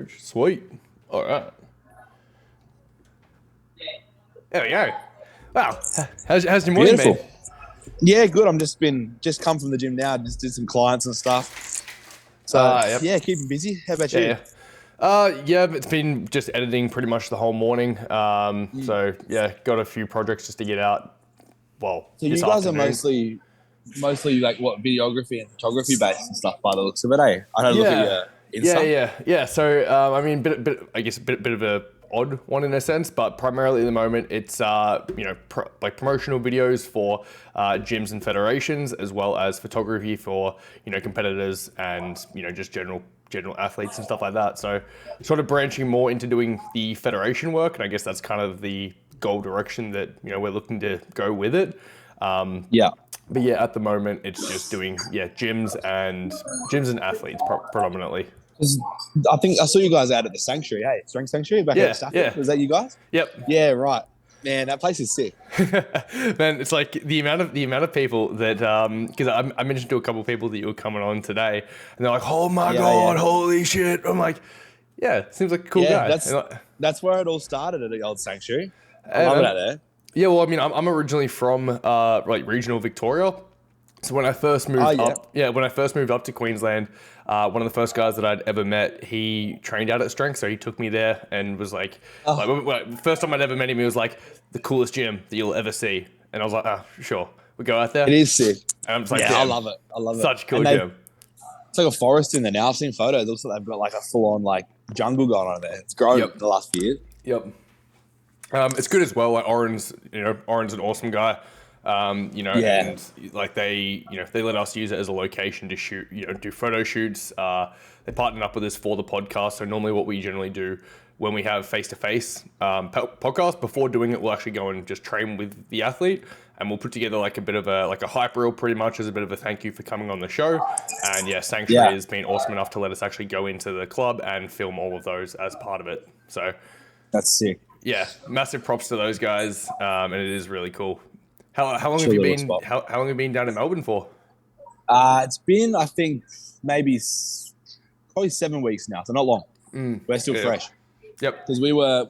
storage. Sweet. All right. There we go. Wow. How's your morning been? Beautiful. Yeah, good. I'm just come from the gym now. Just did some clients and stuff. So Yep. yeah, keeping busy. How about you? Yeah. Yeah, it's been just editing pretty much the whole morning. So yeah, got a few projects just to get out. Well, So this you guys afternoon. are mostly like what, videography and photography based and stuff by the looks of it, eh? I had a look at your Insta. Yeah. So I mean, I guess a bit of a odd one in a sense, but primarily at the moment it's like promotional videos for gyms and federations, as well as photography for competitors and just general athletes and stuff like that. So sort of branching more into doing the federation work, and I guess that's kind of the goal direction that we're looking to go with it. Yeah. But yeah, at the moment it's just doing gyms and athletes predominantly. 'Cause I think I saw you guys out at the Sanctuary, hey? Strength Sanctuary back at Stafford. Yeah. Was that you guys? Yep. Yeah, right. Man, that place is sick. Man, it's like the amount of people that because I mentioned to a couple of people that you were coming on today, and they're like, "Oh my god, holy shit!" I'm like, "Yeah, seems like a cool guy." That's where it all started at the old Sanctuary. I love it out there. Yeah, well, I mean, I'm originally from like regional Victoria. So when I first moved up to Queensland, one of the first guys that I'd ever met, he trained out at Strength, so he took me there and was like, first time I'd ever met him, he was like, the coolest gym that you'll ever see. And I was like, sure, we go out there. It is sick. And I'm just like, yeah, I love it. Such a cool gym. It's like a forest in there now. I've seen photos. It looks like they've got like a full-on like jungle going on there. It's grown in the last few years. Yep. It's good as well. Like Oren's an awesome guy. And like they let us use it as a location to shoot, do photo shoots. They partnered up with us for the podcast. So normally what we generally do when we have face-to-face podcast, before doing it, we'll actually go and just train with the athlete, and we'll put together like a bit of a hype reel, pretty much as a bit of a thank you for coming on the show. And Sanctuary has been awesome enough to let us actually go into the club and film all of those as part of it. So that's sick. Yeah, massive props to those guys, and it is really cool. How long have you been? How long have you been down in Melbourne for? It's been, I think, probably 7 weeks now, so not long. We're still fresh. Yep. Because we were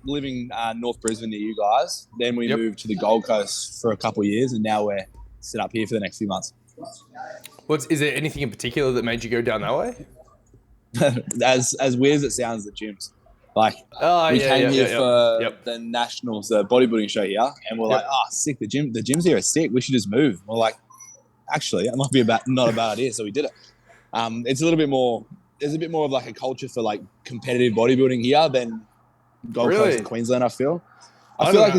living North Brisbane near you guys. Then we moved to the Gold Coast for a couple of years, and now we're set up here for the next few months. Is there anything in particular that made you go down that way? as weird as it sounds, the gyms. Like, we came here for the Nationals, the bodybuilding show here, and we're like, sick, the gyms here are sick. We should just move. We're like, actually, that might be not a bad idea. So we did it. It's a little bit more, there's a bit more of like a culture for like competitive bodybuilding here than Gold Coast and Queensland, I feel. I feel like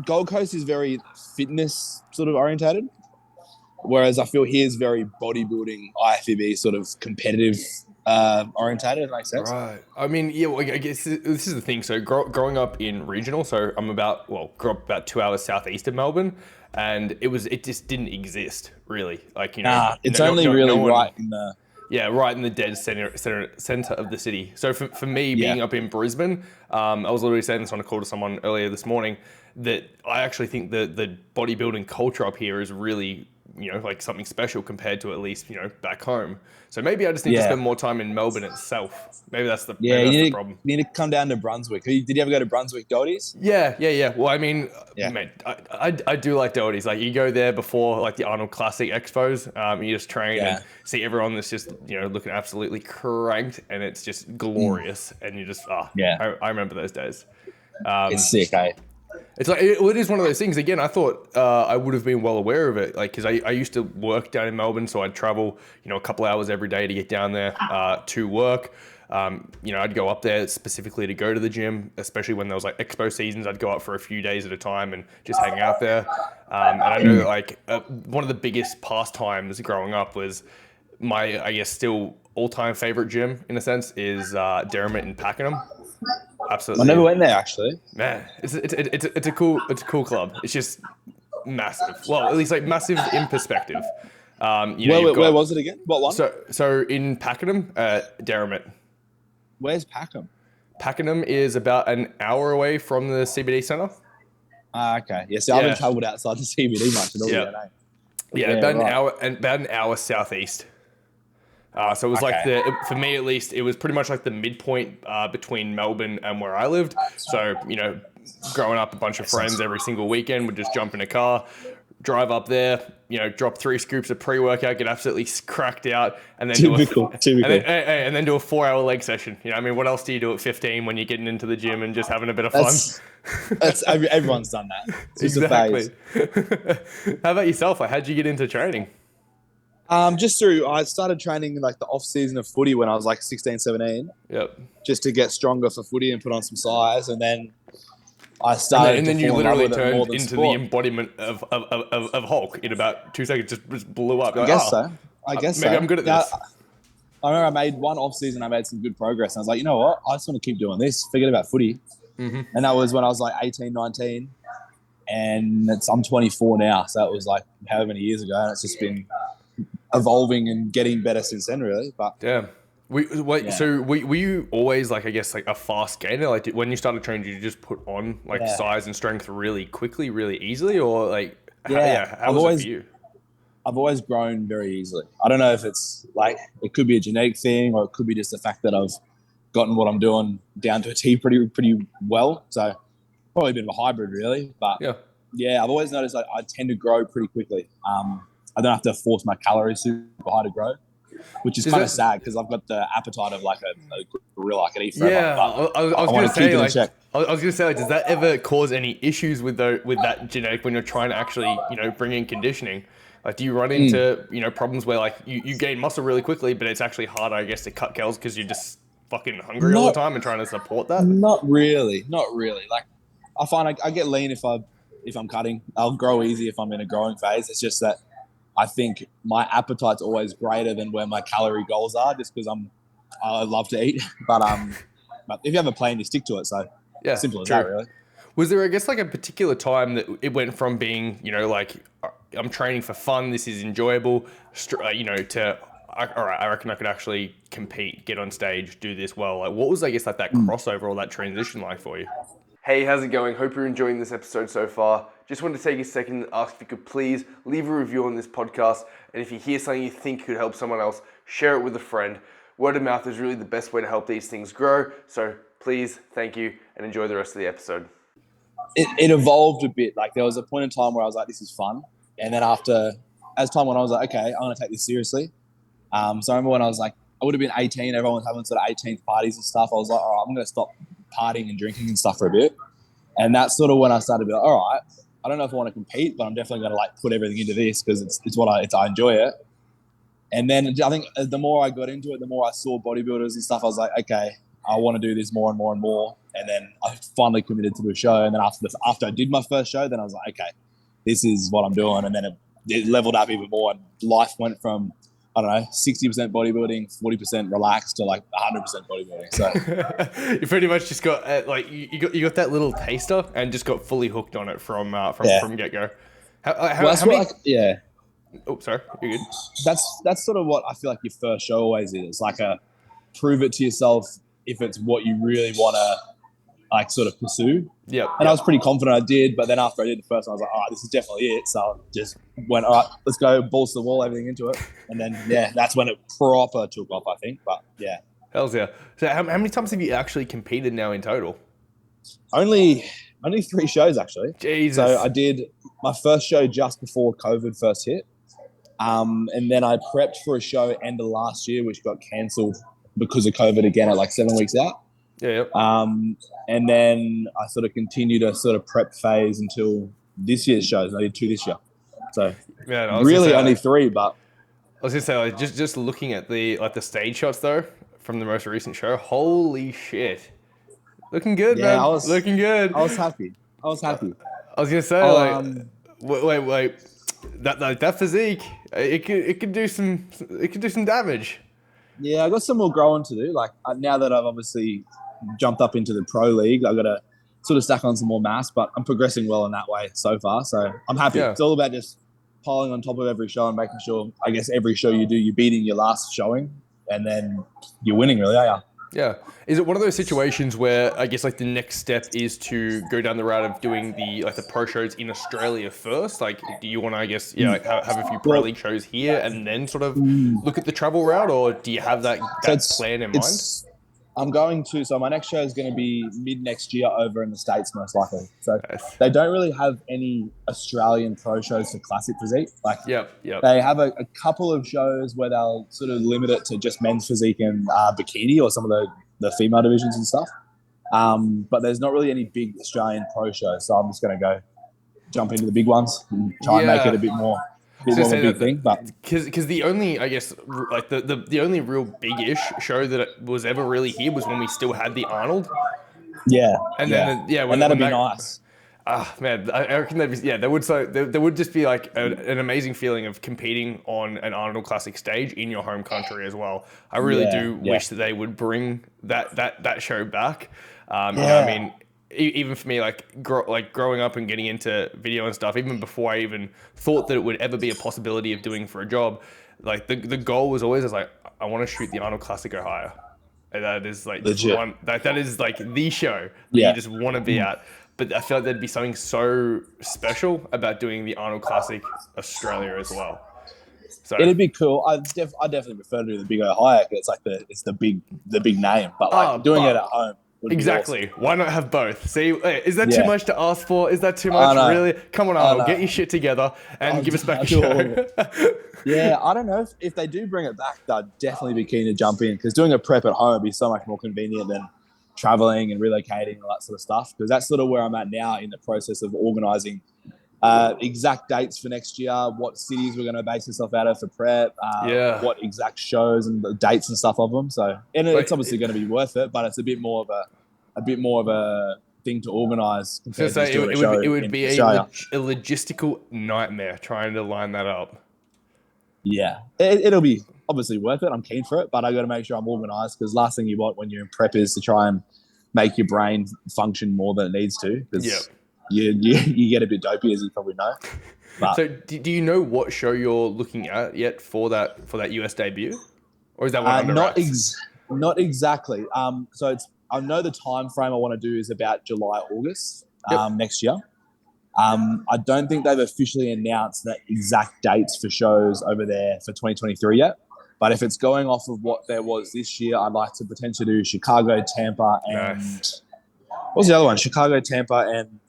Gold Coast is very fitness sort of orientated, whereas I feel here's very bodybuilding, IFBB sort of competitive orientated, if it makes sense. Right. I mean, I guess this is the thing. So growing up in regional, so I'm grew up about 2 hours southeast of Melbourne, and it just didn't exist really. Like, it's only right in the... Yeah, right in the dead center of the city. So for me, being up in Brisbane, I was literally saying this on a call to someone earlier this morning, that I actually think the bodybuilding culture up here is really, like something special compared to at least, back home. So maybe I just need to spend more time in Melbourne itself. Maybe that's the problem. You need to come down to Brunswick. Did you ever go to Brunswick Doherty's? Yeah. Well, I mean, mate, I do like Doherty's. Like, you go there before like the Arnold Classic Expos, you just train and see everyone that's just, looking absolutely cranked, and it's just glorious. And you just, I remember those days. It's sick, eh? It's like, it is one of those things. Again, I thought I would have been well aware of it, like, because I used to work down in Melbourne, so I'd travel, a couple hours every day to get down there to work. I'd go up there specifically to go to the gym, especially when there was like expo seasons. I'd go up for a few days at a time and just hang out there. And I know that, like, one of the biggest pastimes growing up was my, I guess, still all-time favorite gym in a sense is Derrimut in Pakenham. Absolutely. I never went there, actually. Man, it's a cool club. It's just massive. Well, at least like massive in perspective. Where was it again? What one? So in Pakenham, Derrimut. Where's Pakenham? Pakenham is about an hour away from the CBD centre. Okay. Yeah, so I haven't travelled outside the CBD much at all. About an hour southeast. So it was for me at least, it was pretty much like the midpoint between Melbourne and where I lived. So, growing up, a bunch of friends every single weekend would just jump in a car, drive up there, drop 3 scoops of pre-workout, get absolutely cracked out, and then do a 4-hour leg session. What else do you do at 15 when you're getting into the gym and just having a bit of fun? Everyone's done that. It's exactly. How about yourself? How'd you get into training? I started training like the off season of footy when I was like 16, 17. Yep. Just to get stronger for footy and put on some size, and then I started. And then you literally turned into sport. The embodiment of Hulk in about 2 seconds. Just blew up. I guess so. Maybe I'm good at this. I remember I made one off season. I made some good progress, and I was like, you know what? I just want to keep doing this. Forget about footy. Mm-hmm. And that was when I was like 18, 19, and I'm 24 now. So that was like however many years ago, and it's just been evolving and getting better since then, really. But yeah. So were you always like, I guess, like a fast gainer? Like when you started training, did you just put on like size and strength really quickly, really easily, or like how was it for you? I've always grown very easily. I don't know if it's like, it could be a genetic thing, or it could be just the fact that I've gotten what I'm doing down to a T pretty well. So probably a bit of a hybrid, really. But yeah, I've always noticed like I tend to grow pretty quickly. I don't have to force my calories super high to grow, which is kind of sad because I've got the appetite of like a gorilla. I can eat forever. Yeah, I was going to say, like, does that ever cause any issues with that genetic when you're trying to actually, bring in conditioning? Like, do you run into, problems where like you gain muscle really quickly, but it's actually harder, I guess, to cut calories because you're just fucking hungry all the time and trying to support that? Not really. Like, I find I get lean if I'm cutting. I'll grow easy if I'm in a growing phase. It's just that I think my appetite's always greater than where my calorie goals are, just because I love to eat. But if you have a plan, you stick to it. So simple as that, really. Was there, I guess, like a particular time that it went from being, like I'm training for fun, this is enjoyable, to all right, I reckon I could actually compete, get on stage, do this well. Like, what was, I guess, like that crossover or that transition like for you? Hey, how's it going? Hope you're enjoying this episode so far. Just wanted to take a second and ask if you could please leave a review on this podcast. And if you hear something you think could help someone else, share it with a friend. Word of mouth is really the best way to help these things grow. So please, thank you, and enjoy the rest of the episode. It evolved a bit. Like, there was a point in time where I was like, this is fun. And then as time went on, I was like, okay, I'm going to take this seriously. So I remember when I was like, I would have been 18, everyone was having sort of 18th parties and stuff. I was like, all right, I'm going to stop partying and drinking and stuff for a bit. And that's sort of when I started to be like, all right, I don't know if I want to compete, but I'm definitely going to like put everything into this because it's what I enjoy it. And then I think the more I got into it, the more I saw bodybuilders and stuff. I was like, okay, I want to do this more and more and more. And then I finally committed to do a show. And then after I did my first show, then I was like, okay, this is what I'm doing. And then it leveled up even more. And life went from, I don't know, 60% bodybuilding, 40% relaxed to like 100% bodybuilding. So you pretty much just got you got that little taster and just got fully hooked on it from get go. How many? Oh, sorry, you're good. That's sort of what I feel like your first show always is. It's like a prove it to yourself if it's what you really want to like sort of pursue. Yeah. And I was pretty confident I did, but then after I did the first one, I was like, all right, this is definitely it. So I just went, all right, let's go, balls to the wall, everything into it. And then, that's when it proper took off, I think. But yeah. Hells yeah. So how many times have you actually competed now in total? Only 3 shows, actually. Jesus. So I did my first show just before COVID first hit. And then I prepped for a show end of last year, which got cancelled because of COVID again at like 7 weeks out. Yeah. And then I sort of continued a sort of prep phase until this year's shows. I did 2 this year. So really only 3, but I was gonna say, like, just looking at the stage shots though from the most recent show, holy shit. Looking good, man. Looking good. I was happy. I was gonna say, wait. That physique, it could do some damage. Yeah, I got some more growing to do. Like now that I've obviously jumped up into the pro league, I've got to sort of stack on some more mass, but I'm progressing well in that way so far. So I'm happy. Yeah. It's all about just piling on top of every show and making sure, I guess, every show you do, you're beating your last showing and then you're winning, really, are you? Yeah. Is it one of those situations where I guess like the next step is to go down the route of doing the pro shows in Australia first? Like, do you want to, I guess, like have a few pro Well, league shows here and then sort of look at the travel route, or do you have so that plan in mind? so my next show is going to be mid next year over in the States, most likely. So Yes. they don't really have any Australian pro shows for classic physique. Like, Yep. they have a couple of shows where they'll sort of limit it to just men's physique and bikini or some of the female divisions and stuff. But there's not really any big Australian pro shows. So I'm just going to go jump into the big ones and try and make it a bit more of a big thing. But because the only, I guess, like the only real big-ish show that was ever really here was when we still had the Arnold. Yeah. And then and that'd be nice. Ah, man, I reckon there would just be like an amazing feeling of competing on an Arnold Classic stage in your home country as well. I really do wish that they would bring that show back. You know, I mean, even for me, like growing up and getting into video and stuff, even before I even thought that it would ever be a possibility of doing for a job, like the goal was always like, I want to shoot the Arnold Classic Ohio. And that is like that is like the show that you just want to be at. But I feel like there'd be something so special about doing the Arnold Classic Australia as well. So it'd be cool. I definitely prefer to do the big Ohio because it's the big name. But like doing it at home. Exactly. Awesome. Why not have both? See, is that too much to ask for? Is that too much? Really? Come on, Arnold, get your shit together and give us back a show. Yeah, I don't know if they do bring it back. I'd definitely be keen to jump in because doing a prep at home would be so much more convenient than traveling and relocating and all that sort of stuff. Because that's sort of where I'm at now in the process of organising exact dates for next year, what cities we're going to base ourselves out of for prep, what exact shows and the dates and stuff of them. So, and it's obviously going to be worth it, but it's a bit more of a thing to organise. So it would be a logistical nightmare trying to line that up. Yeah, it'll be obviously worth it. I'm keen for it, but I got to make sure I'm organised because last thing you want when you're in prep is to try and make your brain function more than it needs to. Because you get a bit dopey, as you probably know. But, so do you know what show you're looking at yet for that US debut, or is that one under wraps? Not exactly. So I know the time frame I want to do is about July, August next year. I don't think they've officially announced the exact dates for shows over there for 2023 yet. But if it's going off of what there was this year, I'd like to potentially do Chicago, Tampa, and what was the other one? Chicago, Tampa, and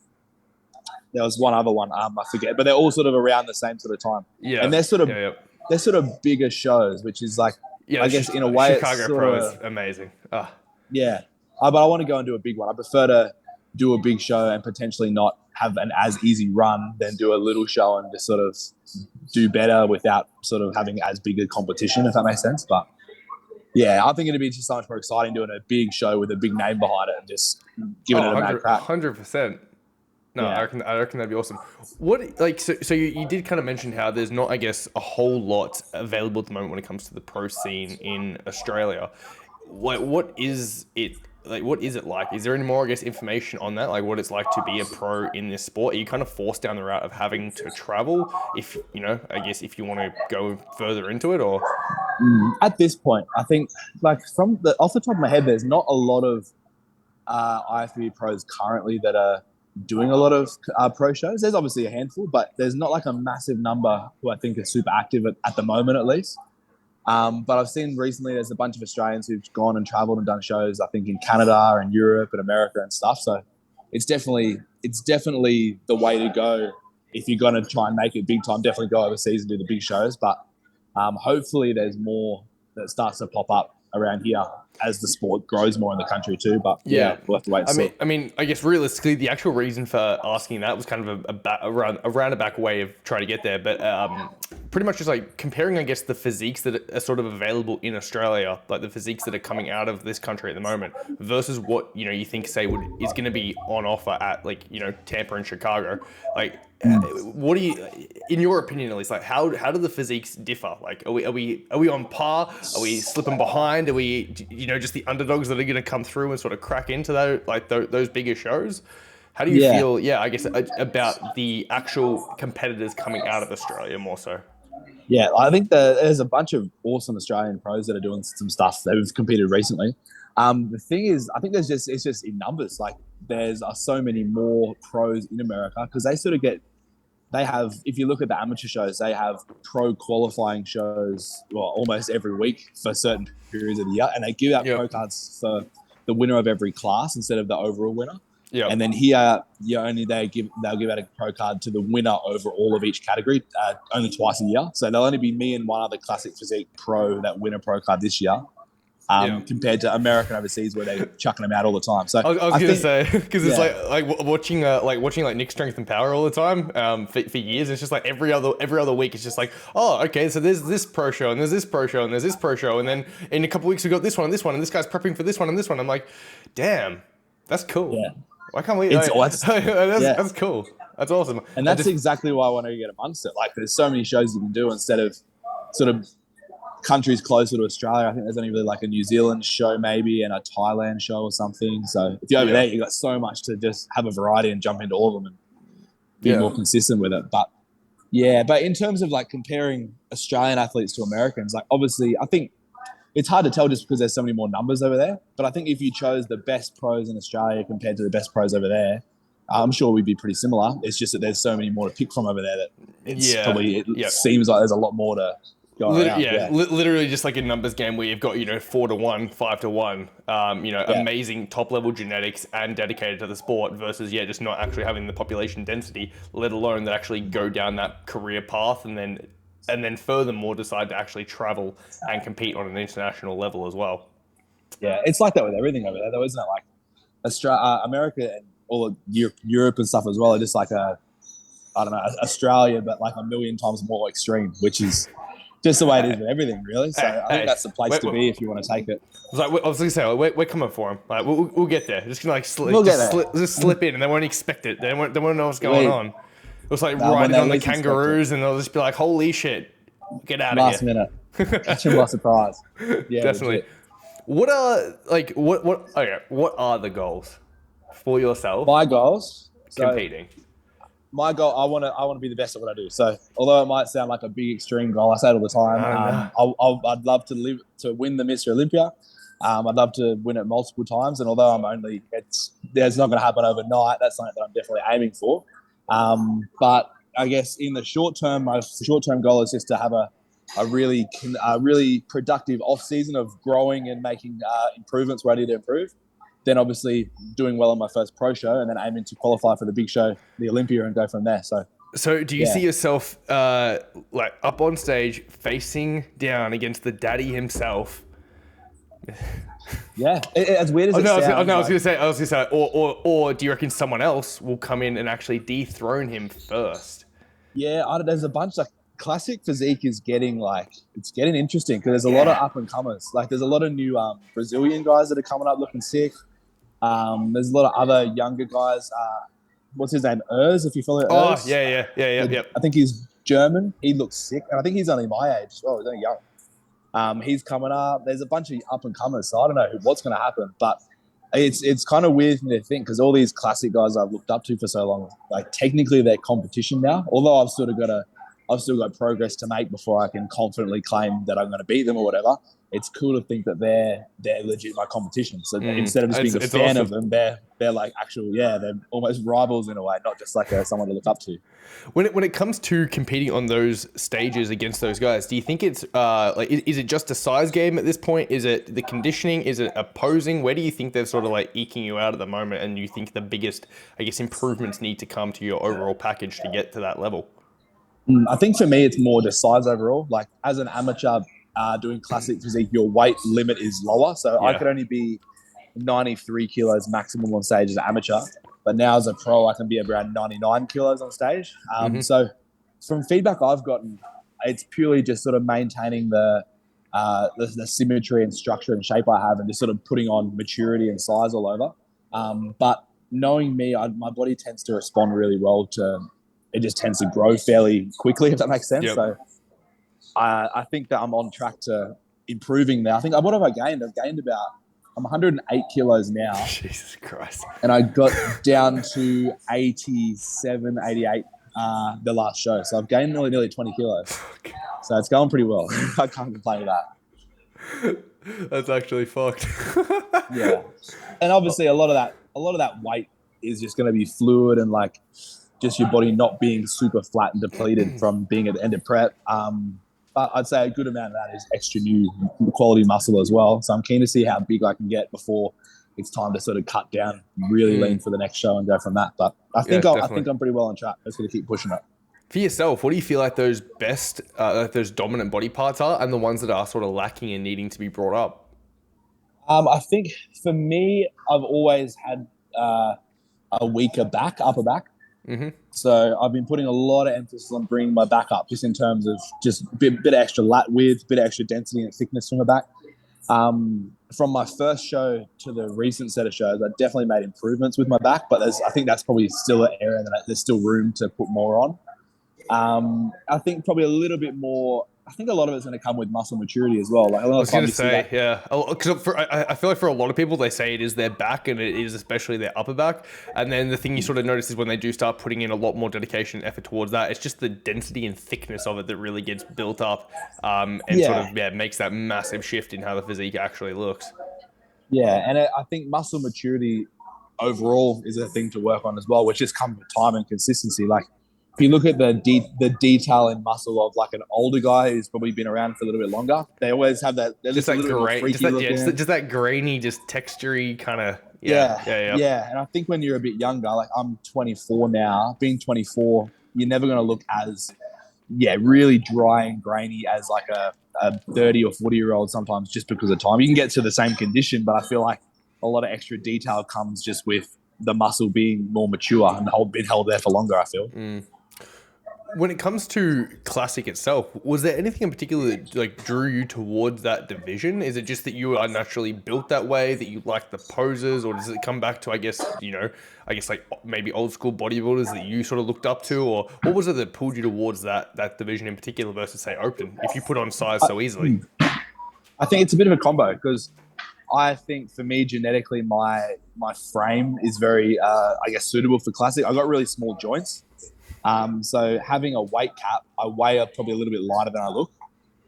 there was one other one. I forget, but they're all sort of around the same sort of time. Yeah, and they're sort of bigger shows, which is like I guess in a way Chicago Pro is amazing. Yeah, but I want to go and do a big one. I prefer to do a big show and potentially not have an as easy run than do a little show and just sort of do better without sort of having as big a competition, if that makes sense. But yeah, I think it'd be just so much more exciting doing a big show with a big name behind it and just giving it a mad crack. 100%. No, I reckon that'd be awesome. What so you did kind of mention how there's not, I guess, a whole lot available at the moment when it comes to the pro scene in Australia. What is it? Like, what is it like? Is there any more, I guess, information on that? Like, what it's like to be a pro in this sport? Are you kind of forced down the route of having to travel if, I guess, if you want to go further into it, or? At this point, I think, like, off the top of my head, there's not a lot of IFBB pros currently that are doing a lot of pro shows. There's obviously a handful, but there's not, like, a massive number who I think are super active at the moment, at least. But I've seen recently there's a bunch of Australians who've gone and travelled and done shows, I think, in Canada and Europe and America and stuff. So it's definitely the way to go if you're going to try and make it big time. Definitely go overseas and do the big shows. But hopefully there's more that starts to pop up around here as the sport grows more in the country too. But we'll have to wait and see. I mean, I guess realistically, the actual reason for asking that was kind of a roundabout way of trying to get there. But pretty much just like comparing, I guess, the physiques that are sort of available in Australia, like the physiques that are coming out of this country at the moment, versus what you think is going to be on offer at Tampa and Chicago. Like, what do you, in your opinion at least, like how do the physiques differ? Like, are we on par? Are we slipping behind? Are we just the underdogs that are going to come through and sort of crack into those bigger shows? How do you feel? Yeah, I guess about the actual competitors coming out of Australia more so. Yeah, I think there's a bunch of awesome Australian pros that are doing some stuff that have competed recently. The thing is, I think it's just in numbers. Like there's so many more pros in America because they have, if you look at the amateur shows, they have pro qualifying shows almost every week for certain periods of the year, and they give out pro cards for the winner of every class instead of the overall winner. Yeah. And then here, they'll give out a pro card to the winner over all of each category, only twice a year. So there'll only be me and one other classic physique pro that win a pro card this year. Compared to American overseas where they're chucking them out all the time. So I was going to say, because it's like watching Nick Strength and Power all the time for years. It's just like every other week. It's just like, oh, okay, so there's this pro show and there's this pro show and there's this pro show, and then in a couple of weeks we got this one and this one, and this guy's prepping for this one and this one. I'm like, damn, that's cool. Yeah. Why can't we? That's cool. That's awesome. And that's exactly why I want to get amongst it. Like, there's so many shows you can do instead of sort of countries closer to Australia. I think there's only really like a New Zealand show maybe and a Thailand show or something. So if you're over there, you've got so much to just have a variety and jump into all of them and be more consistent with it. But in terms of like comparing Australian athletes to Americans, like obviously I think it's hard to tell just because there's so many more numbers over there. But I think if you chose the best pros in Australia compared to the best pros over there, I'm sure we'd be pretty similar. It's just that there's so many more to pick from over there that it seems like there's a lot more to go around. Literally just like a numbers game where you've got 4-1, 5-1, amazing top level genetics and dedicated to the sport versus just not actually having the population density, let alone that actually go down that career path and then furthermore decide to actually travel and compete on an international level as well. Yeah, it's like that with everything over there, though, isn't it? Like America and all of Europe and stuff as well are just like Australia, but like a million times more extreme, which is just the way it is with everything, really. So I think that's the place to be if you want to take it. I was going to say, we're coming for him. Like, we'll get there. Just gonna slip in, and they won't expect it. They won't know what's going on. It was like riding on the kangaroos, and they'll just be like, "Holy shit, get out of here!" Last minute, catch them by surprise. Yeah, definitely. Legit. What are the goals for yourself? My goals, competing. My goal, I want to be the best at what I do. So, although it might sound like a big extreme goal, I say it all the time. I'd love to win the Mr Olympia. I'd love to win it multiple times. And although it's not going to happen overnight. That's something that I'm definitely aiming for. But I guess in the short term, my short-term goal is just to have a really productive off season of growing and making improvements where I need to improve. Then obviously doing well on my first pro show and then aiming to qualify for the big show, the Olympia, and go from there. So do you see yourself like up on stage facing down against the daddy himself? Yeah, as weird as it sounds. I was going to say, or do you reckon someone else will come in and actually dethrone him first? Yeah, there's a bunch of classic physique is getting interesting because there's a lot of up and comers. Like there's a lot of new Brazilian guys that are coming up looking sick. There's a lot of other younger guys. What's his name? Urs, if you follow Urs. Yeah. I think he's German. He looks sick, and I think he's only my age. Oh, he's only young. He's coming up. There's a bunch of up and comers, so I don't know what's going to happen, but it's kind of weird to think because all these classic guys I've looked up to for so long, like technically they're competition now. Although I've still got progress to make before I can confidently claim that I'm going to beat them or whatever. It's cool to think that they're legit my competition. So instead of just being a fan of them, they're like they're almost rivals in a way, not just like someone to look up to. When it comes to competing on those stages against those guys, do you think it's is it just a size game at this point? Is it the conditioning? Is it opposing? Where do you think they're sort of like eking you out at the moment? And you think the biggest, improvements need to come to your overall package to get to that level? I think for me, it's more just size overall. Like as an amateur doing classic physique, your weight limit is lower. So I could only be 93 kilos maximum on stage as an amateur. But now as a pro, I can be around 99 kilos on stage. So from feedback I've gotten, it's purely just sort of maintaining the symmetry and structure and shape I have and just sort of putting on maturity and size all over. But knowing me, my body tends to respond really well to it. Just tends to grow fairly quickly, if that makes sense. Yep. So I think that I'm on track to improving now. I think what have I gained? I've gained I'm 108 kilos now. Jesus Christ. And I got down to 87, 88 the last show. So I've gained nearly 20 kilos. So it's going pretty well. I can't complain with that. That's actually fucked. Yeah, and obviously a lot of that weight is just going to be fluid and like just your body not being super flat and depleted from being at the end of prep. But I'd say a good amount of that is extra new quality muscle as well. So I'm keen to see how big I can get before it's time to sort of cut down, really lean for the next show and go from that. But I think I'm pretty well on track. I'm just going to keep pushing it. For yourself, what do you feel like those best, like those dominant body parts are, and the ones that are sort of lacking and needing to be brought up? I think for me, I've always had a weaker upper back. Mm-hmm. So I've been putting a lot of emphasis on bringing my back up, just in terms of just a bit of extra lat width, bit of extra density and thickness from the back. From my first show to the recent set of shows, I definitely made improvements with my back, but I think that's probably still an area that there's still room to put more on. I think probably a little bit more. I think a lot of it's going to come with muscle maturity as well. Like, I was going to say, yeah, because I feel like for a lot of people, they say it is their back, and it is especially their upper back. And then the thing you sort of notice is when they do start putting in a lot more dedication and effort towards that, it's just the density and thickness of it that really gets built up, and sort of makes that massive shift in how the physique actually looks. Yeah, and I think muscle maturity overall is a thing to work on as well, which just comes with time and consistency. Like, if you look at the detail in muscle of like an older guy who's probably been around for a little bit longer, they always have that. Just that just that grainy, just textury kind of. Yeah. And I think when you're a bit younger, like I'm 24 now, being 24, you're never going to look as really dry and grainy as like a 30 or 40-year-old sometimes, just because of time. You can get to the same condition, but I feel like a lot of extra detail comes just with the muscle being more mature and been held there for longer, I feel. When it comes to classic itself, was there anything in particular that like drew you towards that division? Is it just that you are naturally built that way, that you like the poses, or does it come back to, I guess like maybe old school bodybuilders that you sort of looked up to, or what was it that pulled you towards that division in particular versus say open, if you put on size so easily? I think it's a bit of a combo, because I think for me, genetically, my frame is very, suitable for classic. I've got really small joints. So having a weight cap, I weigh probably a little bit lighter than I look.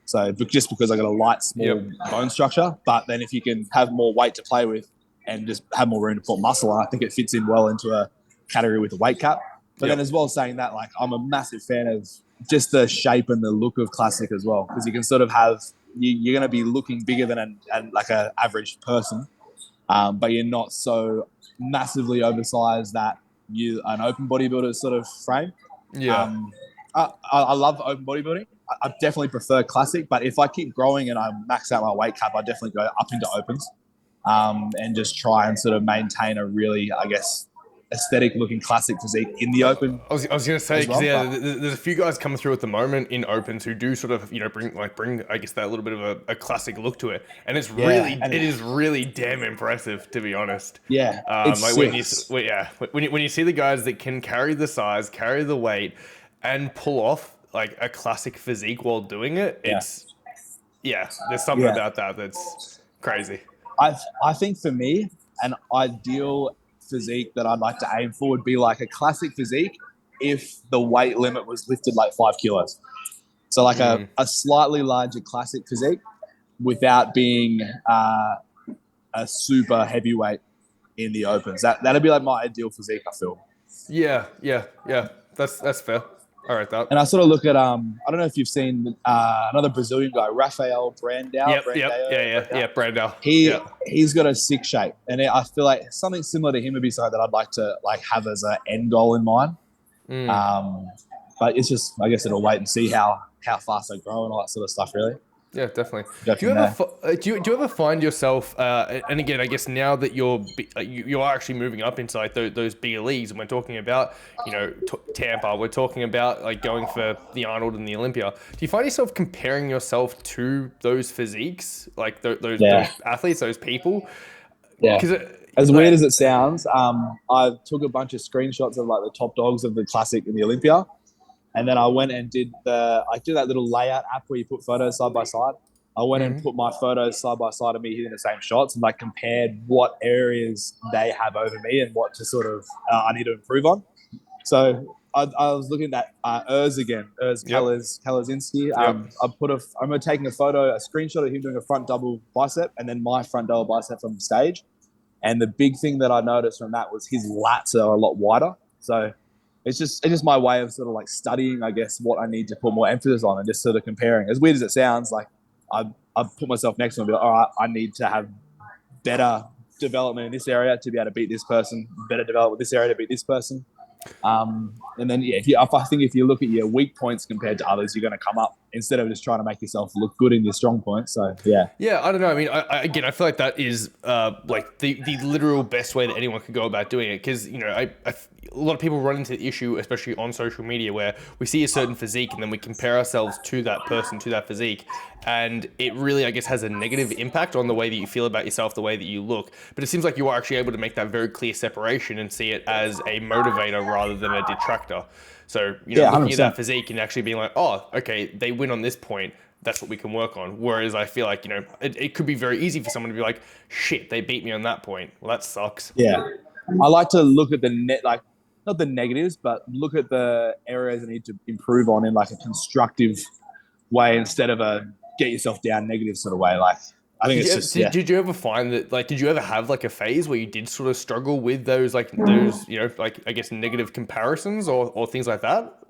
So just because I got a light, small bone structure, but then if you can have more weight to play with and just have more room to put muscle on, I think it fits in well into a category with a weight cap. But then as well, saying that, like, I'm a massive fan of just the shape and the look of classic as well, because you can sort of have, you're going to be looking bigger than an average person, but you're not so massively oversized that you an open bodybuilder sort of frame. I love open bodybuilding. I definitely prefer classic, but if I keep growing and I max out my weight cap, I definitely go up into opens, and just try and sort of maintain a really, I guess, aesthetic looking classic physique in the open. I was going to say, because there's a few guys coming through at the moment in opens who do sort of, bring I guess that little bit of a classic look to it, and it is really damn impressive, to be honest. Yeah, like when you see the guys that can carry the size, carry the weight, and pull off like a classic physique while doing it, there's something about that that's crazy. I think for me, an ideal physique that I'd like to aim for would be like a classic physique if the weight limit was lifted like 5 kilos. So like a slightly larger classic physique without being a super heavyweight in the opens. That'd be like my ideal physique, I feel. Yeah. That's fair. All right, that. And I sort of look at I don't know if you've seen another Brazilian guy, Rafael Brandao. Brandao. He's got a sick shape, and I feel like something similar to him would be something that I'd like to have as an end goal in mind. But it's just, I guess, it'll wait and see how fast I grow and all that sort of stuff, really. Yeah, definitely. Do you ever find yourself, and again, I guess now that you are actually moving up into like those bigger leagues, and we're talking about, Tampa, we're talking about like going for the Arnold and the Olympia. Do you find yourself comparing yourself to those physiques, like those athletes, those people? Yeah. As weird as it sounds, I took a bunch of screenshots of like the top dogs of the classic and the Olympia. And then I went and did that little layout app where you put photos side by side. I went and put my photos side by side of me hitting the same shots, and like compared what areas they have over me and what to sort of I need to improve on. So I was looking at Urs again, Kalazinski. Yep. I remember taking a screenshot of him doing a front double bicep, and then my front double bicep from the stage. And the big thing that I noticed from that was his lats are a lot wider. So it's just my way of sort of like studying, I guess, what I need to put more emphasis on, and just sort of comparing. As weird as it sounds, like I put myself next to him and be like, all right, I need to have better development in this area to be able to beat this person, better development in this area to beat this person. And then, I think if you look at your weak points compared to others, you're going to come up instead of just trying to make yourself look good in your strong points. So, yeah. Yeah, I don't know. I mean, I feel like that is like the literal best way that anyone could go about doing it. Because, a lot of people run into the issue, especially on social media, where we see a certain physique and then we compare ourselves to that person, to that physique. And it really, I guess, has a negative impact on the way that you feel about yourself, the way that you look. But it seems like you are actually able to make that very clear separation and see it as a motivator rather than a detractor. So, looking 100%. at that physique and actually being like, oh, okay, they win on this point. That's what we can work on. Whereas I feel like, it could be very easy for someone to be like, shit, they beat me on that point. Well, that sucks. Yeah. I like to look at not the negatives, but look at the areas I need to improve on in like a constructive way instead of a get yourself down negative sort of way. Like, I think Did you ever find that, like, did you ever have like a phase where you did sort of struggle with those, I guess negative comparisons or things like that?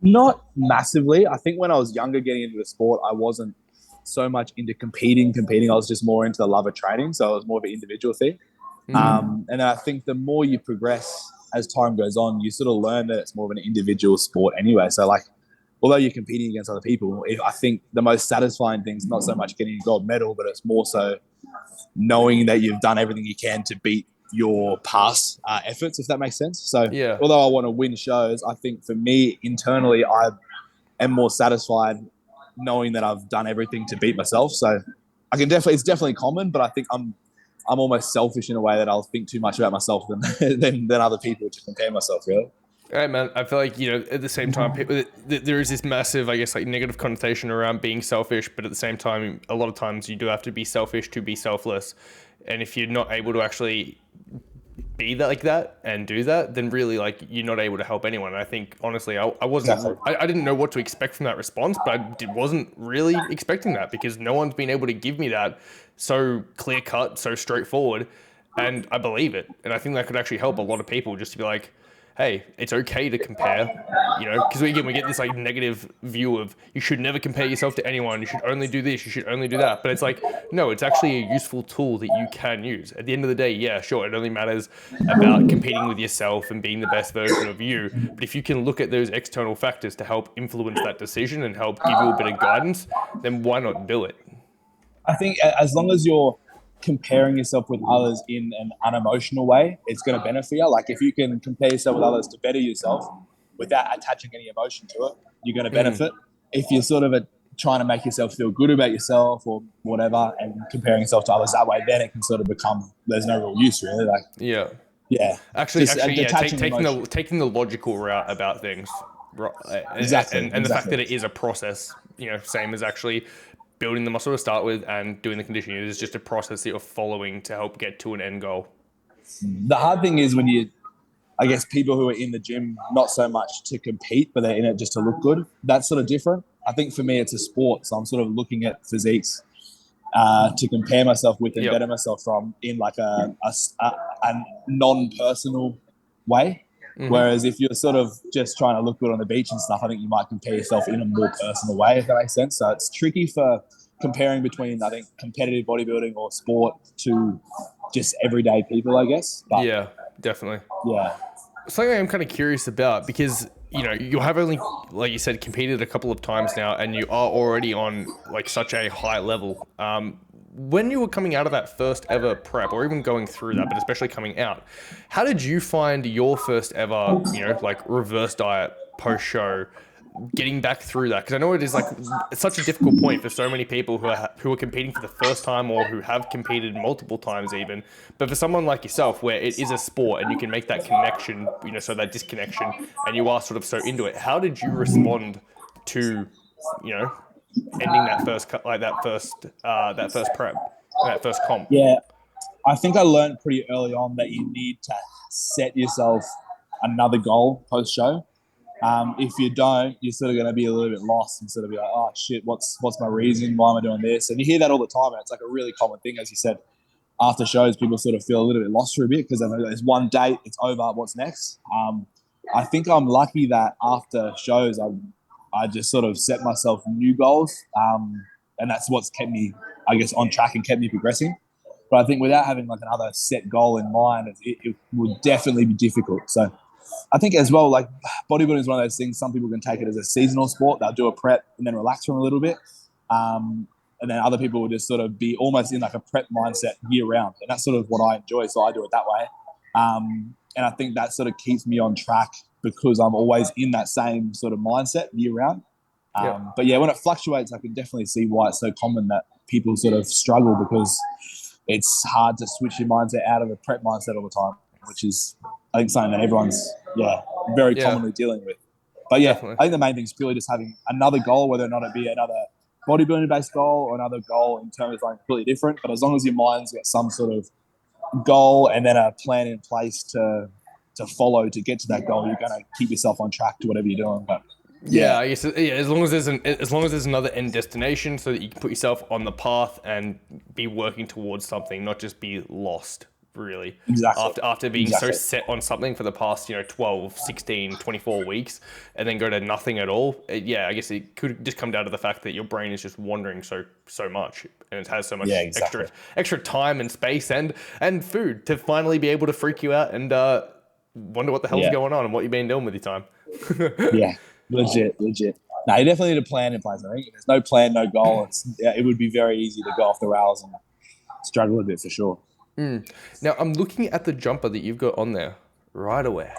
Not massively. I think when I was younger getting into the sport, I wasn't so much into competing. I was just more into the love of training. So it was more of an individual thing. And then I think the more you progress as time goes on, you sort of learn that it's more of an individual sport anyway. So like, although you're competing against other people, I think the most satisfying thing is not so much getting a gold medal, but it's more so knowing that you've done everything you can to beat your past efforts, if that makes sense. So although I want to win shows, I think for me internally, I am more satisfied knowing that I've done everything to beat myself. So it's definitely common, but I think I'm almost selfish in a way that I'll think too much about myself than other people to compare myself, really. All right, man. I feel like, at the same time, there is this massive, I guess, like negative connotation around being selfish, but at the same time, a lot of times you do have to be selfish to be selfless. And if you're not able to actually be that like that and do that, then really, like, you're not able to help anyone. And I think, honestly, I wasn't, exactly. I didn't know what to expect from that response, but I wasn't really expecting that because no one's been able to give me that so clear cut, so straightforward. And I believe it. And I think that could actually help a lot of people just to be like, hey, it's okay to compare, because we get this like negative view of you should never compare yourself to anyone. You should only do this. You should only do that. But it's like, no, it's actually a useful tool that you can use. At the end of the day, yeah, sure, it only matters about competing with yourself and being the best version of you. But if you can look at those external factors to help influence that decision and help give you a bit of guidance, then why not do it? I think as long as you're comparing yourself with others in an unemotional way, it's going to benefit you. Like if you can compare yourself with others to better yourself without attaching any emotion to it, you're going to benefit. If you're sort of trying to make yourself feel good about yourself or whatever and comparing yourself to others that way, then it can sort of become, there's no real use really. Like, yeah. Actually, taking the logical route about things. Exactly. And the fact that it is a process, same as actually building the muscle to start with and doing the conditioning. It is just a process that you're following to help get to an end goal. The hard thing is when I guess people who are in the gym, not so much to compete, but they're in it just to look good. That's sort of different. I think for me, it's a sport. So I'm sort of looking at physiques to compare myself with and better myself from in like a non-personal way. Mm-hmm. Whereas if you're sort of just trying to look good on the beach and stuff, I think you might compare yourself in a more personal way, if that makes sense. So it's tricky for comparing between, I think, competitive bodybuilding or sport to just everyday people, I guess. But, yeah, definitely. Yeah. Something I'm kind of curious about because, you have only, like you said, competed a couple of times now and you are already on like such a high level. When you were coming out of that first ever prep or even going through that, but especially coming out, how did you find your first ever, like reverse diet post show, getting back through that? Because I know it's such a difficult point for so many people who are competing for the first time or who have competed multiple times even. But for someone like yourself, where it is a sport and you can make that connection, so that disconnection, and you are sort of so into it, how did you respond to, ending that first prep, that first comp? Yeah, I think I learned pretty early on that you need to set yourself another goal post show. If you don't, you're sort of going to be a little bit lost and sort of be like, oh shit, what's my reason? Why am I doing this? And you hear that all the time, and it's like a really common thing, as you said. After shows, people sort of feel a little bit lost for a bit because there's one date, it's over, what's next? I think I'm lucky that after shows, I just sort of set myself new goals, and that's what's kept me, I guess, on track and kept me progressing. But I think without having like another set goal in mind, it would definitely be difficult. So I think as well, like bodybuilding is one of those things. Some people can take it as a seasonal sport. They'll do a prep and then relax from a little bit. And then other people will just sort of be almost in like a prep mindset year round. And that's sort of what I enjoy. So I do it that way. And I think that sort of keeps me on track because I'm always in that same sort of mindset year round. But yeah, when it fluctuates, I can definitely see why it's so common that people sort of struggle because it's hard to switch your mindset out of a prep mindset all the time, which is, I think, something that everyone's, very commonly dealing with. But yeah, definitely. I think the main thing is purely just having another goal, whether or not it be another bodybuilding-based goal or another goal in terms of something completely different. But as long as your mind's got some sort of goal and then a plan in place to follow to get to that goal, you're going to keep yourself on track to whatever you're doing. But I guess as long as there's another end destination, so that you can put yourself on the path and be working towards something, not just be lost. Really, exactly. After being so set on something for the past 12, 16, 24 weeks, and then go to nothing at all. I guess it could just come down to the fact that your brain is just wandering so much, and it has so much extra time and space and food to finally be able to freak you out and wonder what the hell's going on and what you've been doing with your time. Legit. No, you definitely need a plan in place. I think if there's no plan, no goal, it would be very easy to go off the rails and struggle a bit for sure. Now, I'm looking at the jumper that you've got on there. Right away.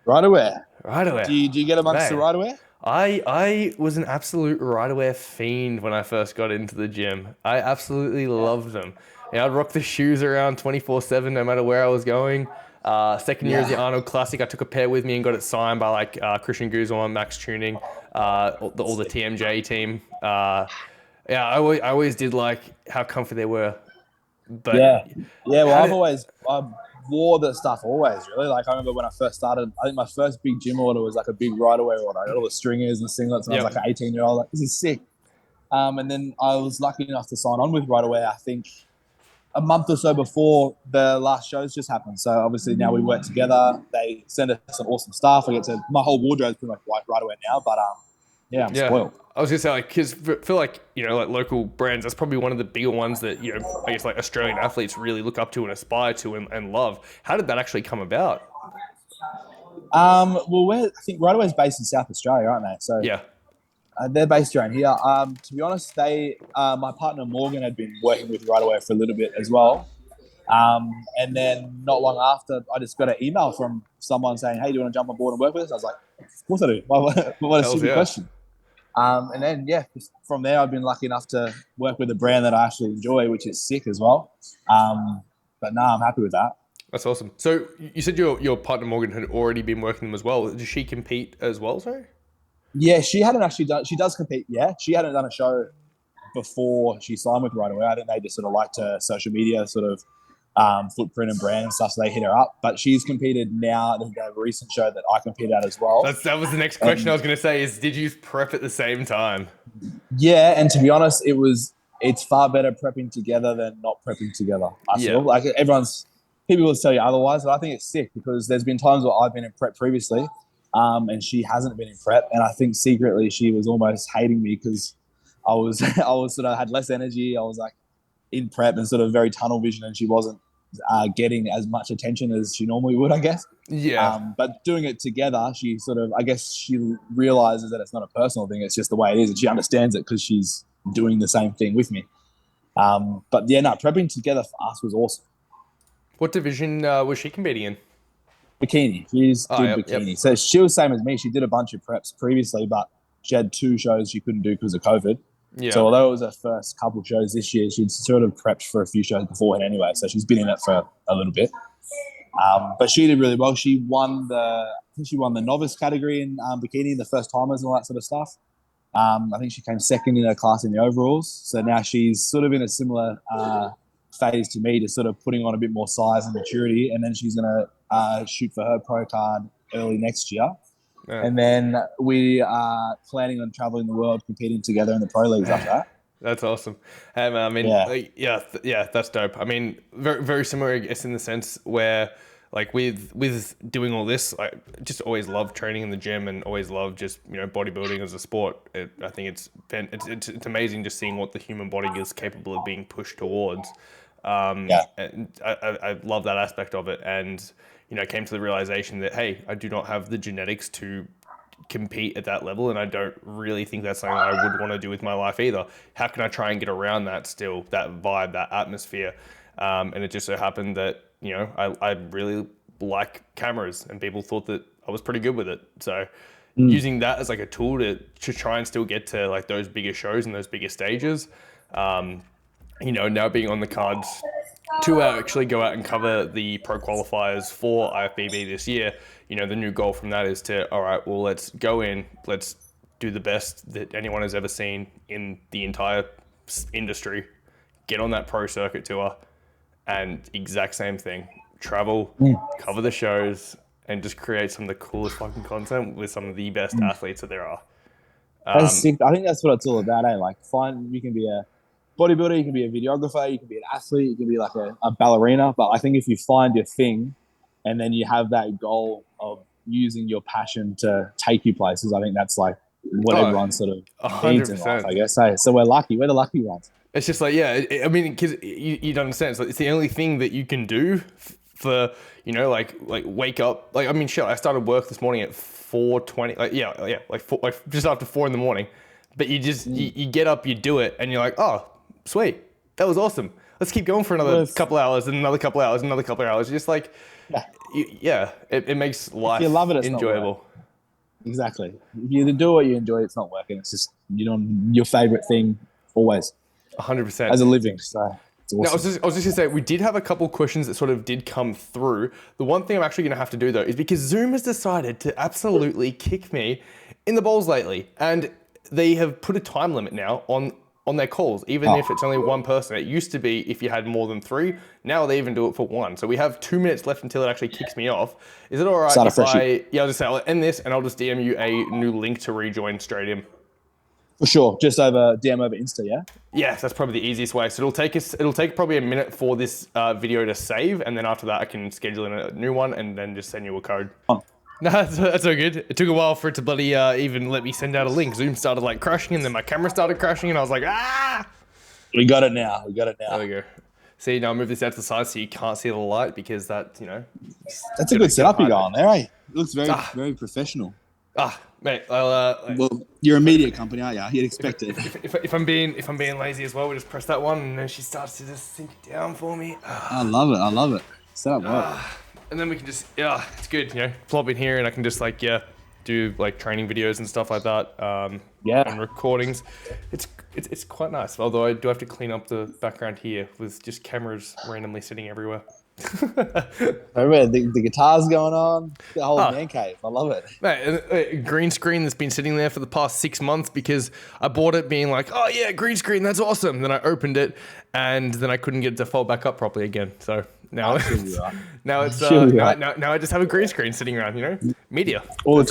Do you get amongst the right away? I was an absolute right away fiend when I first got into the gym. I absolutely loved them. I'd rock the shoes around 24/7 no matter where I was going. Second year of the Arnold Classic, I took a pair with me and got it signed by like Christian Guzman, Max Tuning, all the TMJ team. I always did like how comfy they were. But well, I wore the stuff always, really. Like I remember when I first started, I think my first big gym order was like a big right away order. I got all the stringers and singlets, and I was like an 18-year-old. Like, this is sick. And then I was lucky enough to sign on with right away, I think a month or so before the last shows just happened. So obviously now we work together. They send us some awesome stuff. My whole wardrobe is pretty much like right away now, but I'm spoiled. I was gonna say, like, because I feel like like local brands, that's probably one of the bigger ones that I guess like Australian athletes really look up to and aspire to and love. How did that actually come about? Well, I think Right Away is based in South Australia, aren't they? So they're based around here. To be honest, my partner Morgan had been working with Right Away for a little bit as well. And then not long after, I just got an email from someone saying, "Hey, do you want to jump on board and work with us?" I was like, "Of course I do." What a stupid question. And then, from there, I've been lucky enough to work with a brand that I actually enjoy, which is sick as well. But no, I'm happy with that. That's awesome. So you said your partner Morgan had already been working them as well. Does she compete as well, sorry? Yeah, she hadn't actually done. She does compete. Yeah, she hadn't done a show before she signed with Right Away. I think they just sort of liked her social media sort of footprint and brand and stuff, so they hit her up. But she's competed now. They have a recent show that I competed at as well. That was the next question I was going to say is, did you prep at the same time? Yeah, and to be honest, it's far better prepping together than not prepping together. I feel like people will tell you otherwise, but I think it's sick because there's been times where I've been in prep previously, and she hasn't been in prep, and I think secretly she was almost hating me because I was sort of had less energy. I was like in prep and sort of very tunnel vision, and she wasn't getting as much attention as she normally would, I guess. But doing it together, she realizes that it's not a personal thing. It's just the way it is. And she understands it because she's doing the same thing with me. Prepping together for us was awesome. What division was she competing in? Bikini. She's did bikini. Yep. So she was the same as me. She did a bunch of preps previously, but she had 2 shows she couldn't do because of COVID. Yeah. So although it was her first couple of shows this year, she'd sort of prepped for a few shows beforehand anyway. So she's been in it for a little bit. But she did really well. She won the novice category in bikini, the first timers and all that sort of stuff. I think she came second in her class in the overalls. So now she's sort of in a similar phase to me, to sort of putting on a bit more size and maturity. And then she's going to shoot for her pro card early next year. And then we are planning on traveling the world, competing together in the pro leagues after that. That's awesome. I mean, that's dope. I mean, very, very similar, I guess, in the sense where, like, with doing all this, I just always love training in the gym and always love just, you know, bodybuilding as a sport. I think it's amazing just seeing what the human body is capable of being pushed towards. And I love that aspect of it. And, you know, I came to the realization that, hey, I do not have the genetics to compete at that level, and I don't really think that's something I would want to do with my life either. How can I try and get around that still, that vibe, that atmosphere? And it just so happened that, you know, I really like cameras, and people thought that I was pretty good with it. So using that as like a tool to try and still get to like those bigger shows and those bigger stages, you know, now being on the cards to actually go out and cover the pro qualifiers for IFBB this year, you know, the new goal from that is to, all right, well, let's go in, let's do the best that anyone has ever seen in the entire industry, get on that pro circuit tour, and exact same thing, travel, cover the shows, and just create some of the coolest fucking content with some of the best athletes that there are. That's sick. I think that's what it's all about, eh? Like, you can be a bodybuilder, you can be a videographer, you can be an athlete, you can be like a ballerina. But I think if you find your thing and then you have that goal of using your passion to take you places, I think that's like what everyone sort of needs in life, I guess. So we're lucky. We're the lucky ones. It's just like, yeah, I mean, because you don't understand. It's, like, it's the only thing that you can do for, you know, like wake up. Like, I mean, shit, I started work this morning at 4:20. Like just after 4 in the morning. But you just, you get up, you do it, and you're like, oh, sweet, that was awesome. Let's keep going for another couple hours and another couple hours and another couple hours. Just like, it makes life if you love it, it's enjoyable. Exactly. If you do what you enjoy, it's not working. It's just, you know, your favorite thing always. 100%. As a living, so it's awesome. Now, I was just going to say, we did have a couple questions that sort of did come through. The one thing I'm actually going to have to do, though, is because Zoom has decided to absolutely kick me in the balls lately. And they have put a time limit now on their calls, even if it's only one person. It used to be if you had more than 3. Now they even do it for 1. So we have 2 minutes left until it actually kicks me off. Is it all right if I'll just say, I'll end this and I'll just DM you a new link to rejoin straight in? For sure. Just DM over Insta, yeah? Yeah, that's probably the easiest way. So it'll take probably a minute for this video to save, and then after that I can schedule in a new one and then just send you a code. No, that's all good. It took a while for it to bloody even let me send out a link. Zoom started like crashing, and then my camera started crashing, and I was like, ah! We got it now. There we go. See, now I'll move this out to the side so you can't see the light, because that, you know. That's a good setup you got on there, eh? It looks very professional. Mate, well, you're a media company, aren't you? You'd expect it. If I'm being lazy as well, we just press that one, and then she starts to just sink down for me. I love it. Setup well. And then we can just, it's good, you know, plop in here and I can just like, do like training videos and stuff like that. And recordings. It's quite nice. Although I do have to clean up the background here with just cameras randomly sitting everywhere. The guitar's going on, the whole man cave. I love it. Mate, a green screen that's been sitting there for the past 6 months because I bought it being like, oh yeah, green screen, that's awesome. Then I opened it and then I couldn't get it to fold back up properly again. So now now I just have a green screen sitting around, you know? Media. All the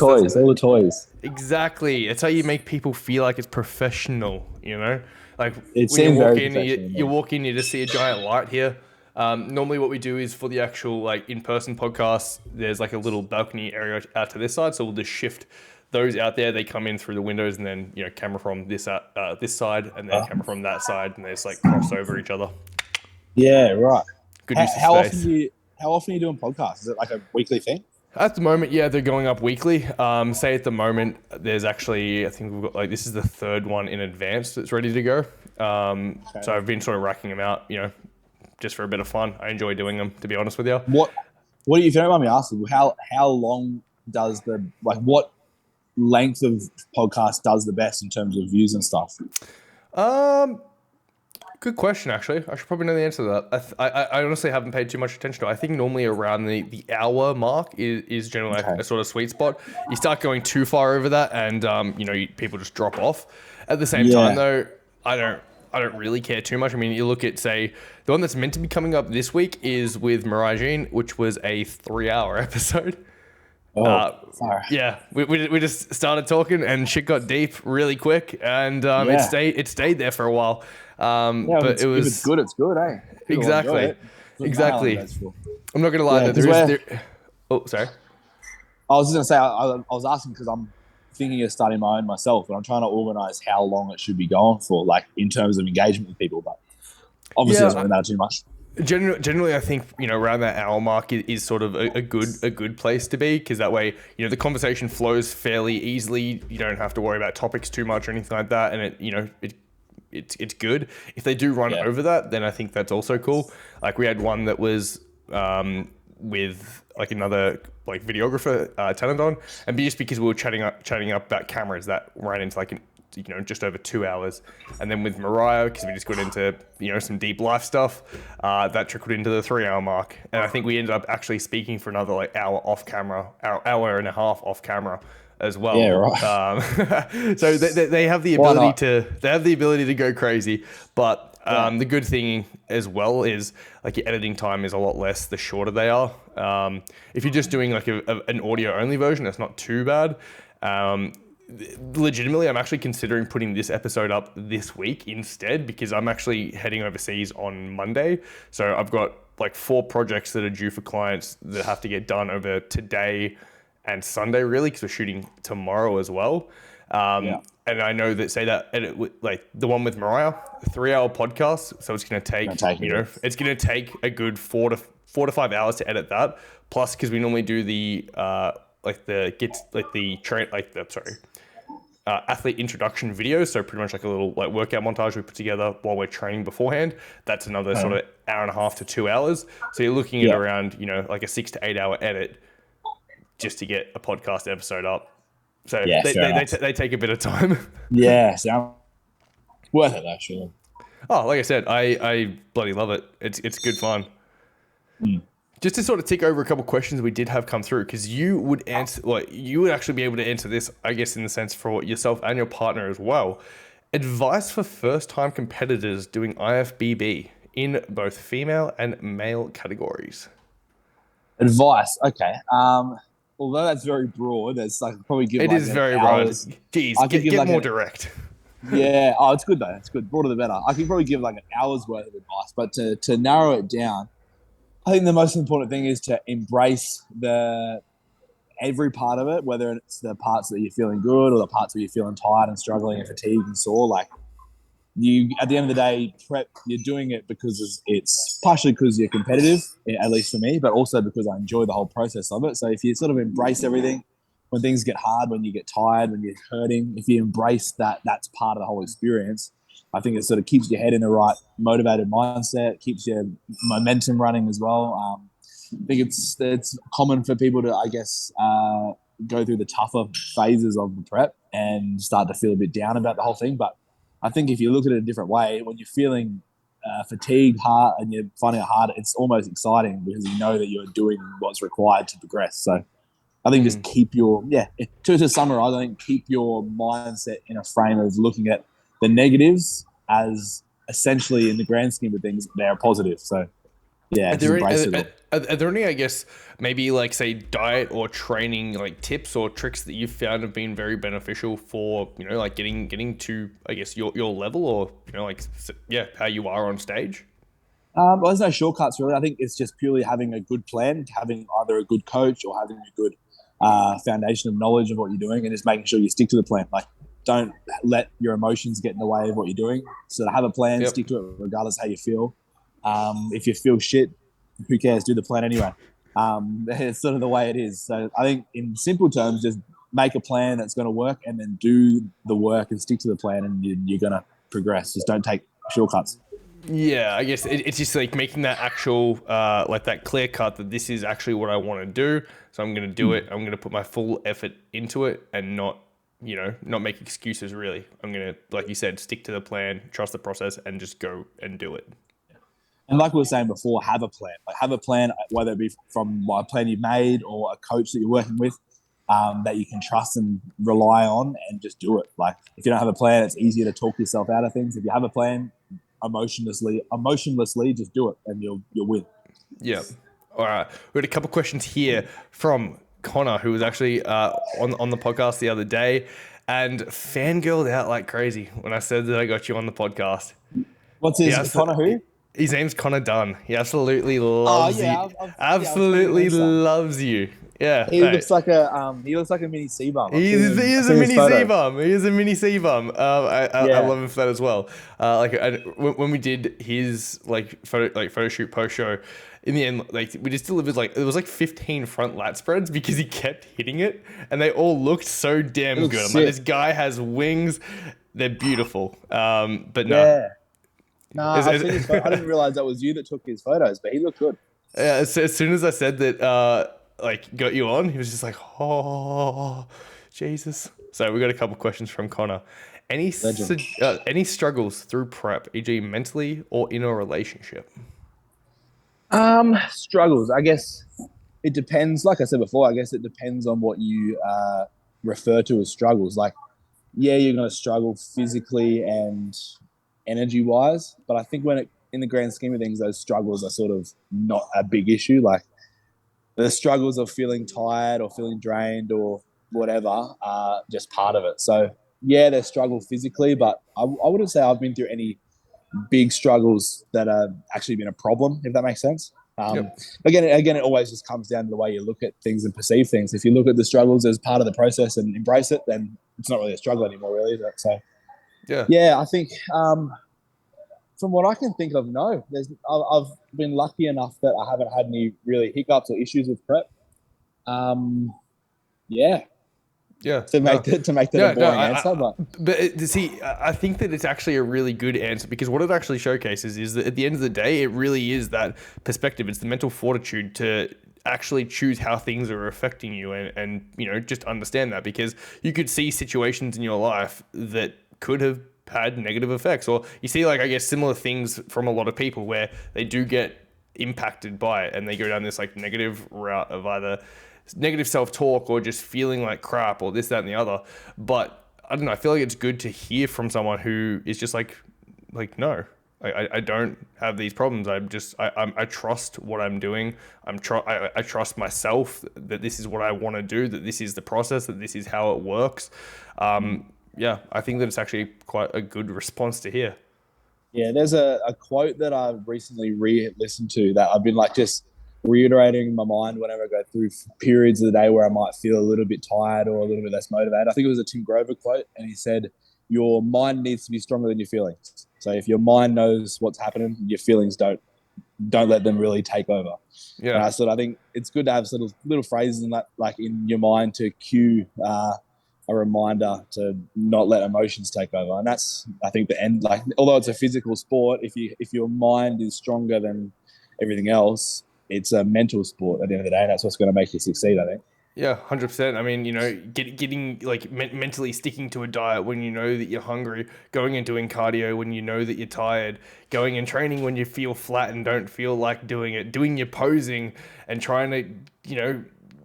toys. Exactly. It's how you make people feel like it's professional, you know? Like it when you walk in, you just see a giant light here. Normally what we do is for the actual like in-person podcasts, there's like a little balcony area out to this side. So we'll just shift those out there. They come in through the windows and then, you know, camera from this side and then camera from that side, and they just like cross over each other. Yeah, right. Good use of space. How often are you doing podcasts? Is it like a weekly thing? At the moment, yeah, they're going up weekly. Say at the moment, there's actually, I think we've got like, this is the 3rd one in advance that's ready to go. So I've been sort of racking them out, you know, just for a bit of fun. I enjoy doing them, to be honest with you. What do you, if you don't mind me asking, how long does what length of podcast does the best in terms of views and stuff? Good question, actually. I should probably know the answer to that. I honestly haven't paid too much attention to it. I think normally around the hour mark is generally a sort of sweet spot. You start going too far over that and, you know, people just drop off. At the same time, though, I don't really care too much. I mean, you look at, say, the one that's meant to be coming up this week is with Mariah Jean, which was a 3-hour episode. Yeah, we just started talking and shit got deep really quick, and it stayed there for a while. But if it's good, it's good, eh? People exactly, enjoy it. exactly. I'm not gonna lie though. Oh, sorry. I was just gonna say I was asking because I'm thinking of starting my own myself, and I'm trying to organize how long it should be going for, like in terms of engagement with people. But obviously, it doesn't really matter too much. Generally, I think around that hour mark is sort of a good place to be, because that way the conversation flows fairly easily. You don't have to worry about topics too much or anything like that, and it's good. If they do run over that, then I think that's also cool. Like we had one that was with like another like videographer talent on, and just because we were chatting up about cameras, that ran into like just over 2 hours. And then with Mariah, because we just got into some deep life stuff, that trickled into the 3 hour mark, and I think we ended up actually speaking for another like hour off camera, hour and a half off camera as well. Yeah, right. So they have the ability to go crazy, but the good thing as well is like your editing time is a lot less the shorter they are. If you're just doing like an audio only version, that's not too bad. Legitimately, I'm actually considering putting this episode up this week instead, because I'm actually heading overseas on Monday. So I've got like 4 projects that are due for clients that have to get done over today and Sunday, really, because we're shooting tomorrow as well. And I know that like the one with Mariah, a 3 hour podcast. So it's going to take, it's going to take a good 4 to 5 hours to edit that. Plus, because we normally do the, athlete introduction videos, so pretty much like a little like workout montage we put together while we're training beforehand. That's another sort of hour and a half to 2 hours. So you're looking at around like a 6 to 8 hour edit just to get a podcast episode up. So they take a bit of time. Yeah, sounds worth it actually. Oh, like I said, I bloody love it. It's good fun. Just to sort of tick over a couple of questions we did have come through, because you would actually be able to answer this, I guess, in the sense for yourself and your partner as well. Advice for first-time competitors doing IFBB in both female and male categories. Advice, okay. Although that's very broad, it's like probably give. It is very broad. Jeez, get like more direct. Yeah. Oh, it's good though. It's good. Broader the better. I can probably give like an hour's worth of advice, but to narrow it down, I think the most important thing is to embrace every part of it, whether it's the parts that you're feeling good or the parts where you're feeling tired and struggling and fatigued and sore. Like at the end of the day, prep, you're doing it because it's partially because you're competitive, at least for me, but also because I enjoy the whole process of it. So if you sort of embrace everything, when things get hard, when you get tired, when you're hurting, if you embrace that's part of the whole experience, I think it sort of keeps your head in the right motivated mindset, keeps your momentum running as well. I think it's common for people to, I guess, go through the tougher phases of the prep and start to feel a bit down about the whole thing. But I think if you look at it a different way, when you're feeling fatigued, hard, and you're finding it hard, it's almost exciting because you know that you're doing what's required to progress. So I think just keep to summarize, I think keep your mindset in a frame of looking at the negatives as essentially, in the grand scheme of things, they're positive. So yeah, are there any, I guess, maybe like say diet or training like tips or tricks that you've found have been very beneficial for, like getting to, I guess, your level, or, how you are on stage? Well, there's no shortcuts really. I think it's just purely having a good plan, having either a good coach or having a good foundation of knowledge of what you're doing, and just making sure you stick to the plan. Like, don't let your emotions get in the way of what you're doing. So have a plan, stick to it regardless of how you feel. If you feel shit, who cares? Do the plan anyway. It's sort of the way it is. So I think in simple terms, just make a plan that's going to work and then do the work and stick to the plan, and you're going to progress. Just don't take shortcuts. Yeah, I guess it's just like making that actual, like that clear cut that this is actually what I want to do. So I'm going to do it. I'm going to put my full effort into it and not make excuses really. I'm going to, like you said, stick to the plan, trust the process, and just go and do it. And like we were saying before, have a plan. Like have a plan, whether it be from a plan you've made or a coach that you're working with, that you can trust and rely on, and just do it. Like if you don't have a plan, it's easier to talk yourself out of things. If you have a plan, emotionlessly, just do it, and you'll win. Yeah. All right. We had a couple questions here from Connor, who was actually on the podcast the other day, and fangirled out like crazy when I said that I got you on the podcast. What's his Connor who? His name's Connor Dunn. He absolutely loves you. Loves you. Yeah, he looks like a mini C-bum. He is a mini C-bum. He is a mini C-bum. I love him for that as well. When we did his photo shoot post show, in the end, like we just delivered it was like 15 front lat spreads because he kept hitting it, and they all looked so damn good. I'm like, this guy has wings. They're beautiful. But no. Yeah. No, I didn't realize that was you that took his photos, but he looked good. Yeah, as soon as I said that, got you on, he was just like, oh, Jesus. So we got a couple questions from Connor. Any struggles through prep, e.g. mentally or in a relationship? Struggles. I guess it depends. Like I said before, I guess it depends on what you refer to as struggles. Like, yeah, you're going to struggle physically and energy-wise, but I think in the grand scheme of things, those struggles are sort of not a big issue. Like, the struggles of feeling tired or feeling drained or whatever are just part of it. So, yeah, they struggle physically, but I wouldn't say I've been through any big struggles that have actually been a problem, if that makes sense. Yep. Again, it always just comes down to the way you look at things and perceive things. If you look at the struggles as part of the process and embrace it, then it's not really a struggle anymore, really, is it? So, yeah, I think from what I can think of, no. I've been lucky enough that I haven't had any really hiccups or issues with prep. To make that a boring answer, but see, I think that it's actually a really good answer because what it actually showcases is that at the end of the day, it really is that perspective. It's the mental fortitude to actually choose how things are affecting you and just understand that, because you could see situations in your life that could have had negative effects, or you see I guess similar things from a lot of people where they do get impacted by it and they go down this negative route of either negative self-talk or just feeling like crap or this, that, and the other. But I don't know, I feel like it's good to hear from someone who is just no, I don't have these problems. I trust what I'm doing. I trust myself that this is what I want to do, that this is the process, that this is how it works. Yeah, I think that it's actually quite a good response to hear. Yeah, there's a quote that I've recently re-listened to that I've been just reiterating in my mind whenever I go through periods of the day where I might feel a little bit tired or a little bit less motivated. I think it was a Tim Grover quote, and he said, your mind needs to be stronger than your feelings. So if your mind knows what's happening, your feelings don't let them really take over. Yeah. And I think it's good to have sort of little phrases in that, in your mind to cue a reminder to not let emotions take over. And that's, I think, the end. Although it's a physical sport, if your mind is stronger than everything else, it's a mental sport at the end of the day. And that's what's going to make you succeed, I think. Yeah, 100%. I mean, getting mentally sticking to a diet when you know that you're hungry, going and doing cardio when you know that you're tired, going and training when you feel flat and don't feel like doing it, doing your posing and trying to,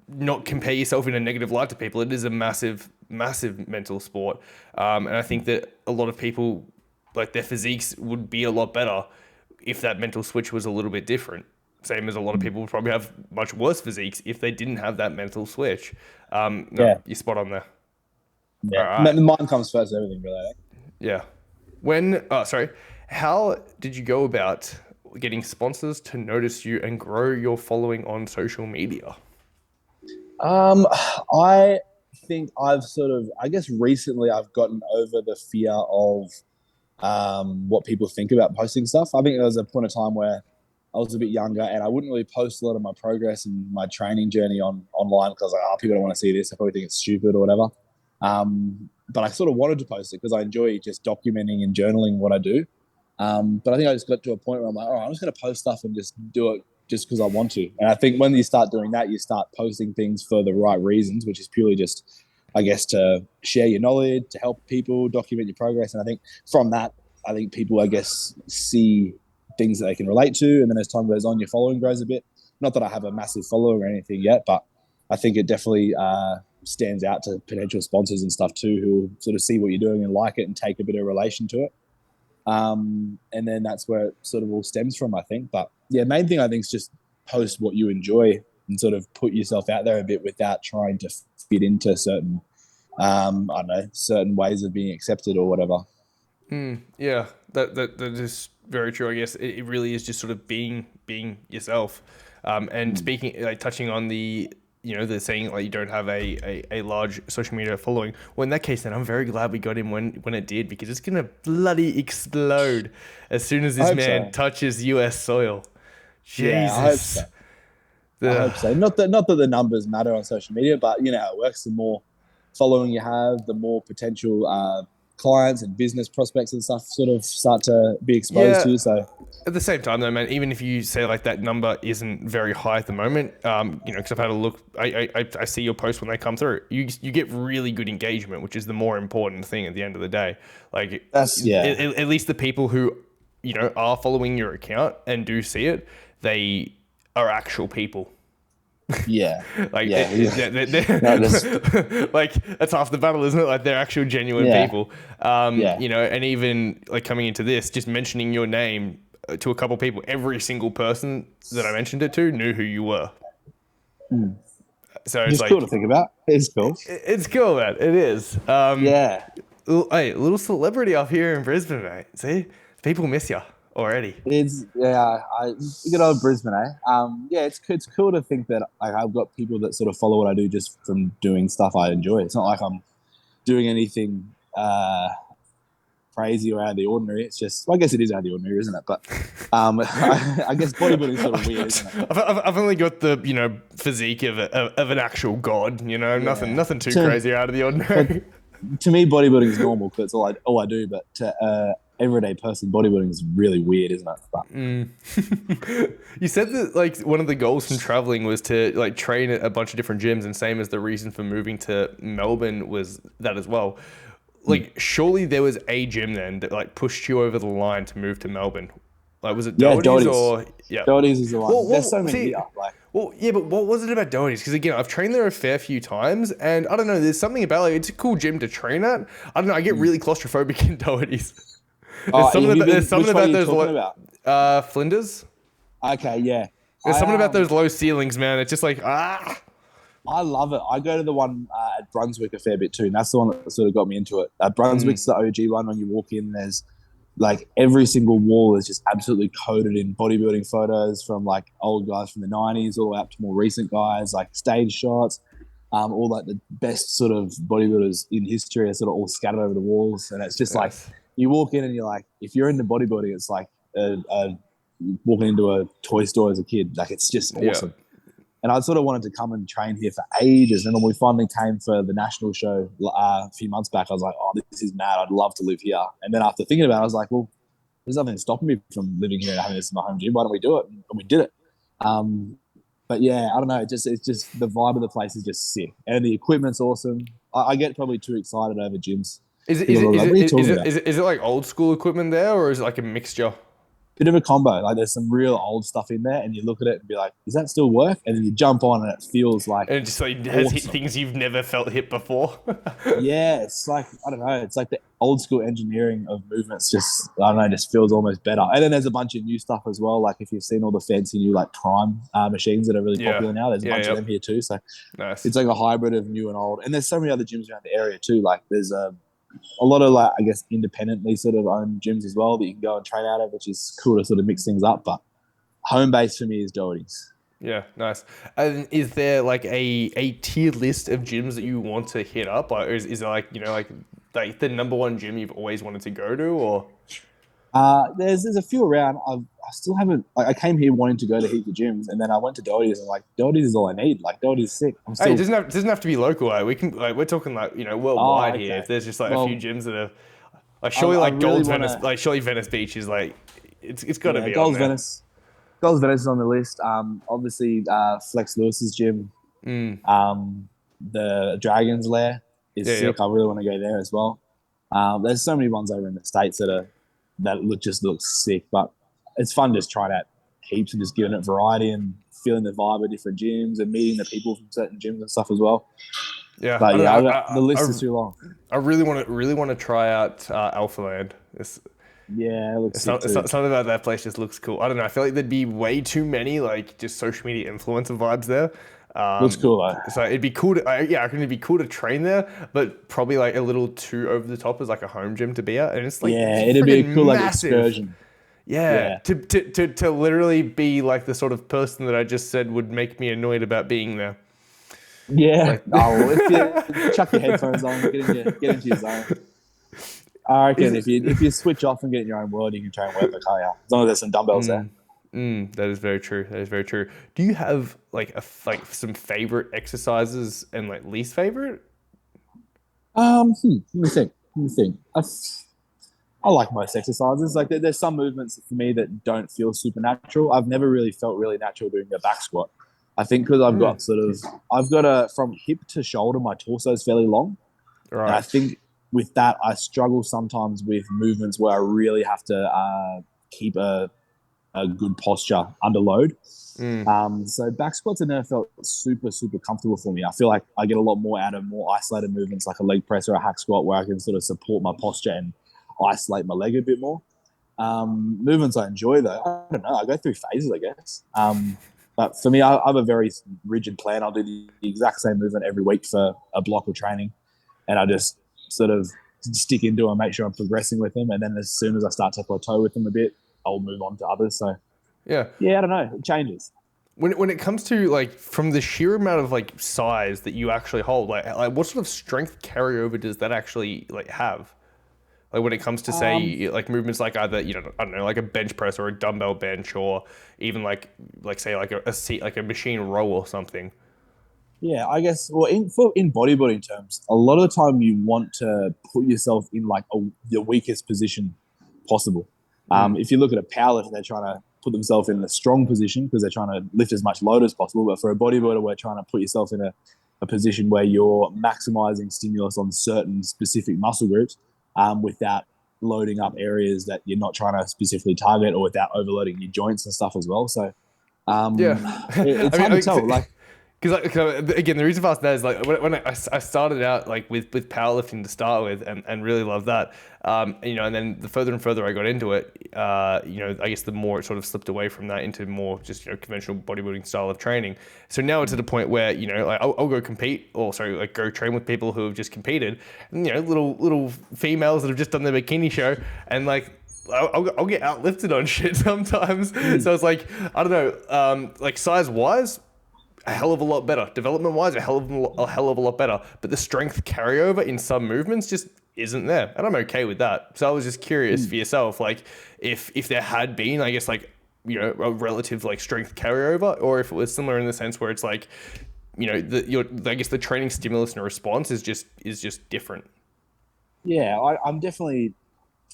not compare yourself in a negative light to people. It is a massive, massive mental sport. And I think that a lot of people, their physiques would be a lot better if that mental switch was a little bit different. Same as a lot of people would probably have much worse physiques if they didn't have that mental switch. You're spot on there. Yeah, right. Mine comes first, everything, really. Yeah. How did you go about getting sponsors to notice you and grow your following on social media? I think I've recently I've gotten over the fear of what people think about posting stuff. I think there was a point of time where I was a bit younger and I wouldn't really post a lot of my progress and my training journey online because people don't want to see this. I probably think it's stupid or whatever. But I sort of wanted to post it because I enjoy just documenting and journaling what I do. But I think I just got to a point where I'm like, I'm just going to post stuff and just do it just because I want to. And I think when you start doing that, you start posting things for the right reasons, which is purely just, I guess, to share your knowledge, to help people, document your progress. And I think from that, people, see things that they can relate to. And then as time goes on, your following grows a bit. Not that I have a massive following or anything yet, but I think it definitely stands out to potential sponsors and stuff too, who will sort of see what you're doing and like it and take a bit of relation to it. And then that's where it sort of all stems from, I think. But yeah, main thing I think is just post what you enjoy and sort of put yourself out there a bit without trying to fit into certain, I don't know, certain ways of being accepted or whatever. Yeah, that is very true. I guess it really is just sort of being yourself. And speaking, like touching on the saying like you don't have a large social media following. Well, in that case, then I'm very glad we got him when it did, because it's gonna bloody explode as soon as this man touches US soil. Jesus. Yeah, I hope so. I hope so. Not that the numbers matter on social media, but you know how it works. The more following you have, the more potential clients and business prospects and stuff sort of start to be exposed to. So at the same time, though, man, even if you say like that number isn't very high at the moment, because I've had a look, I see your posts when they come through. You get really good engagement, which is the more important thing at the end of the day. Like that's at least the people who are following your account and do see it, they are actual people. Yeah. Like like that's half the battle, isn't it? Like they're actual genuine people. And even like coming into this, just mentioning your name to a couple people, every single person that I mentioned it to knew who you were. So it's like cool to think about. It's cool. It's cool, man. It is. Hey, a little celebrity up here in Brisbane, mate. See, people miss you already. It's good old Brisbane, eh? It's cool to think that like I've got people that sort of follow what I do just from doing stuff I enjoy. It's not like I'm doing anything crazy or out of the ordinary. It's just, well, I guess it is out of the ordinary, isn't it? But I guess bodybuilding is sort of weird, isn't it? I've only got the physique of an actual god. Nothing too crazy out of the ordinary. To me, bodybuilding is normal because it's all I do. But to everyday person, bodybuilding is really weird, isn't it? But you said that like one of the goals from traveling was to like train at a bunch of different gyms, and same as the reason for moving to Melbourne was that as well. Like surely there was a gym then that like pushed you over the line to move to Melbourne. Like was it Doherty's or Doherty's is the one. There's so many here. Well, yeah, but what was it about Doherty's? Because again, I've trained there a fair few times, and I don't know. There's something about it's a cool gym to train at. I don't know. I get really claustrophobic in Doherty's. There's something about those Flinders. Okay, yeah. There's something about those low ceilings, man. It's just like I love it. I go to the one at Brunswick a fair bit too, and that's the one that sort of got me into it. Brunswick's the OG one. When you walk in, there's like every single wall is just absolutely coated in bodybuilding photos from like old guys from the 90s all the way up to more recent guys, like stage shots. All like the best sort of bodybuilders in history are sort of all scattered over the walls, and it's just like you walk in and you're like, if you're into bodybuilding, it's like walking into a toy store as a kid. Like it's just awesome. And I sort of wanted to come and train here for ages. And when we finally came for the national show a few months back, I was like, oh, this is mad. I'd love to live here. And then after thinking about it, I was like, well, there's nothing stopping me from living here and having this in my home gym. Why don't we do it? And we did it. But yeah, I don't know. It's just the vibe of the place is just sick. And the equipment's awesome. I get probably too excited over gyms. Is it like old school equipment there, or is it like a mixture? Bit of a combo. Like there's some real old stuff in there, and you look at it and be like, "Does that still work?" And then you jump on, and it feels like and it just like has hit things you've never felt hit before. Yeah, it's like I don't know. It's like the old school engineering of movements. Just I don't know. Just feels almost better. And then there's a bunch of new stuff as well. Like if you've seen all the fancy new like Prime machines that are really popular now, there's a bunch of them here too. So it's like a hybrid of new and old. And there's so many other gyms around the area too. Like there's a lot of like I guess independently sort of owned gyms as well that you can go and train out of, which is cool to sort of mix things up. But home base for me is Doherty's. Yeah, nice. And is there like a tier list of gyms that you want to hit up? Or is it like like the number one gym you've always wanted to go to, or? There's a few around. I still haven't. Like, I came here wanting to go to heaps of gyms, and then I went to Doherty's and like Doherty's is all I need. Like Doherty's sick. Hey, it doesn't have to be local. We can we're talking like worldwide here. If there's just like a few gyms that are like surely Venice, like surely Venice Beach is like it's got to be Gold's on there. Venice. Gold's Venice is on the list. Obviously Flex Lewis's gym. The Dragon's Lair is sick. Yep. I really want to go there as well. There's so many ones over in the States that just look sick, but it's fun just trying out heaps and just giving it variety and feeling the vibe of different gyms and meeting the people from certain gyms and stuff as well. Yeah, but the list is too long. I really want to try out Alpha Land. Yeah, it looks sick too. Something about that place just looks cool. I don't know. I feel like there'd be way too many like just social media influencer vibes there. Looks cool though. So it'd be cool to, I reckon it'd be cool to train there, but probably like a little too over the top as like a home gym to be at. And it's like, it'd be a cool like excursion. Yeah. To literally be like the sort of person that I just said would make me annoyed about being there. Yeah. Like, if you chuck your headphones on, get into your zone. I reckon if you switch off and get in your own world, you can train wherever, can't you? As long as there's some dumbbells there. That is very true. That is very true. Do you have like some favorite exercises and like least favorite? Let me think. I like most exercises. Like there's some movements for me that don't feel super natural. I've never really felt really natural doing a back squat. I think because I've got from hip to shoulder, my torso is fairly long. Right. And I think with that, I struggle sometimes with movements where I really have to keep a good posture under load. So back squats have never felt super, super comfortable for me. I feel like I get a lot more out of more isolated movements like a leg press or a hack squat where I can sort of support my posture and isolate my leg a bit more. Movements I enjoy though, I don't know, I go through phases, I guess. But for me, I have a very rigid plan. I'll do the exact same movement every week for a block of training, and I just sort of stick into them and make sure I'm progressing with them. And then as soon as I start to plateau with them a bit, I'll move on to others. So yeah, I don't know, it changes. When it comes to like from the sheer amount of like size that you actually hold, like what sort of strength carryover does that actually like have? Like when it comes to say like movements like either, you know, I don't know, like a bench press or a dumbbell bench or even like say like a seat, like a machine row or something. Yeah, I guess. Well, in bodybuilding terms, a lot of the time you want to put yourself in like the weakest position possible. If you look at a powerlifter, they're trying to put themselves in a strong position because they're trying to lift as much load as possible. But for a bodybuilder, we're trying to put yourself in a position where you're maximizing stimulus on certain specific muscle groups without loading up areas that you're not trying to specifically target or without overloading your joints and stuff as well. So it's hard to tell. Like, because again, the reason for that is like when I started out like with powerlifting to start with and really loved that, you know, and then the further and further I got into it, you know, I guess the more it sort of slipped away from that into more just, you know, conventional bodybuilding style of training. So now it's at a point where, you know, like I'll go compete or like go train with people who have just competed, and, you know, little females that have just done the bikini show, and like I'll get outlifted on shit sometimes. So it's like, I don't know, like size wise, a hell of a lot better. Development-wise, a hell of a lot better. But the strength carryover in some movements just isn't there, and I'm okay with that. So I was just curious for yourself, like if there had been, I guess, like, you know, a relative like strength carryover, or if it was similar in the sense where it's like, you know, I guess the training stimulus and response is just different. Yeah, I'm definitely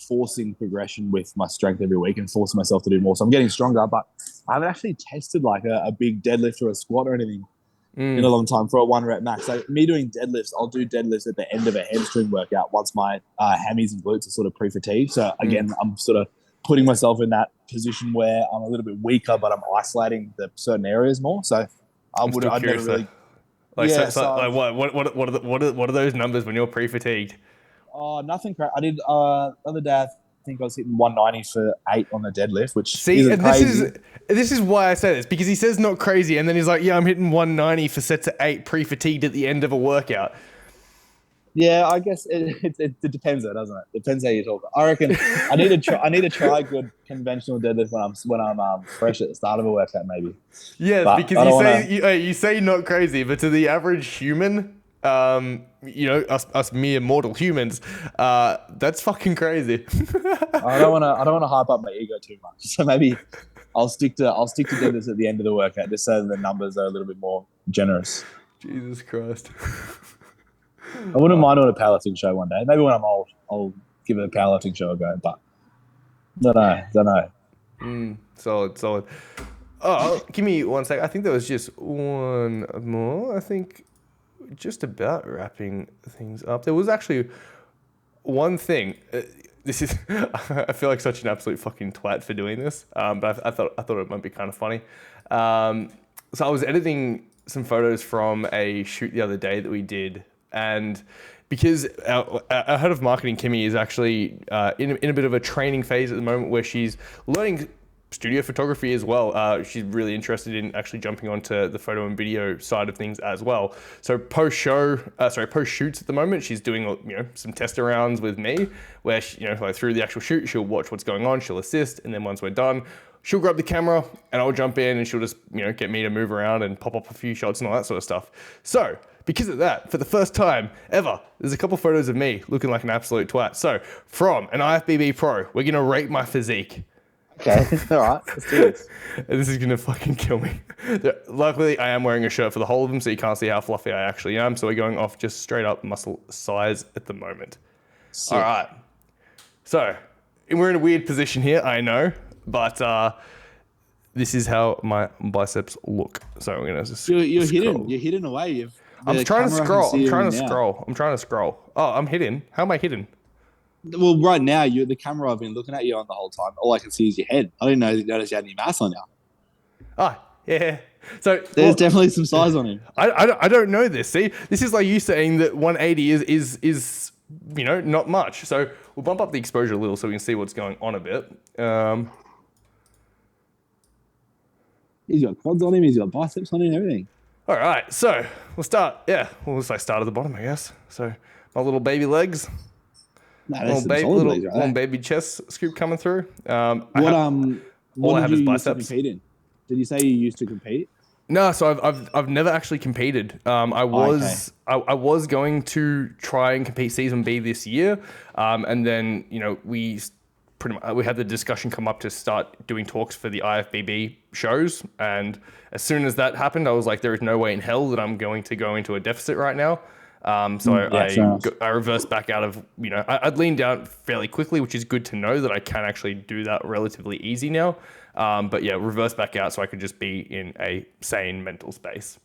forcing progression with my strength every week and forcing myself to do more. So I'm getting stronger, but I haven't actually tested like a big deadlift or a squat or anything in a long time for a 1 rep max. So me doing deadlifts, I'll do deadlifts at the end of a hamstring workout once my hammies and glutes are sort of pre-fatigued. So again, I'm sort of putting myself in that position where I'm a little bit weaker, but I'm isolating the certain areas more. So I'd never really. Like, yeah, like what are those numbers when you're pre-fatigued? Oh, nothing crazy. I did the other day, I think I was hitting 190 for 8 on the deadlift, which isn't crazy. This is why I say this, because he says not crazy, and then he's like, yeah, I'm hitting 190 for sets of 8 pre-fatigued at the end of a workout. Yeah, I guess it depends though, doesn't it? Depends how you talk. I reckon I need to try good conventional deadlift when I'm fresh at the start of a workout, maybe. Yeah, but because you say not crazy, but to the average human, you know, us mere mortal humans, that's fucking crazy. I don't want to hype up my ego too much, so maybe I'll stick to deadlifts at the end of the workout, just so the numbers are a little bit more generous. Jesus Christ. I wouldn't mind doing a powerlifting show one day. Maybe when I'm old, I'll give a powerlifting show a go, but don't know. Solid. Oh, give me 1 sec. I think there was just one more. I think just about wrapping things up. There was actually one thing. This is, I feel like such an absolute fucking twat for doing this, but I thought it might be kind of funny. So I was editing some photos from a shoot the other day that we did, and because our head of marketing, Kimmy, is actually in a bit of a training phase at the moment where she's learning studio photography as well. She's really interested in actually jumping onto the photo and video side of things as well. So post shoots at the moment, she's doing some test rounds with me where she, like through the actual shoot, she'll watch what's going on, she'll assist, and then once we're done, she'll grab the camera and I'll jump in and she'll just get me to move around and pop up a few shots and all that sort of stuff. So because of that, for the first time ever, there's a couple photos of me looking like an absolute twat. So from an IFBB pro, we're gonna rate my physique. Okay, all right, let's do this. This is gonna fucking kill me. Luckily, I am wearing a shirt for the whole of them, so you can't see how fluffy I actually am. So we're going off just straight up muscle size at the moment. Sick. All right. So we're in a weird position here, I know, but this is how my biceps look. So we're gonna just you're hidden away. I'm trying to scroll. Oh, I'm hidden. How am I hidden? Well, right now, the camera I've been looking at you on the whole time. All I can see is your head. I didn't notice you had any mass on you. Ah, yeah. So there's definitely some size on him. I don't know this. See, this is like you saying that 180 is not much. So we'll bump up the exposure a little so we can see what's going on a bit. He's got quads on him. He's got biceps on him. Everything. All right. So we'll start. Yeah, we'll just start at the bottom, I guess. So my little baby legs. Little baby chest scoop coming through. What did you used to compete in? Did you say you used to compete? No, so I've never actually competed. I was going to try and compete season B this year, and then we had the discussion come up to start doing talks for the IFBB shows, and as soon as that happened, I was like, there is no way in hell that I'm going to go into a deficit right now. I reversed back out of, I'd leaned down fairly quickly, which is good to know that I can actually do that relatively easy now. But yeah, reverse back out so I could just be in a sane mental space.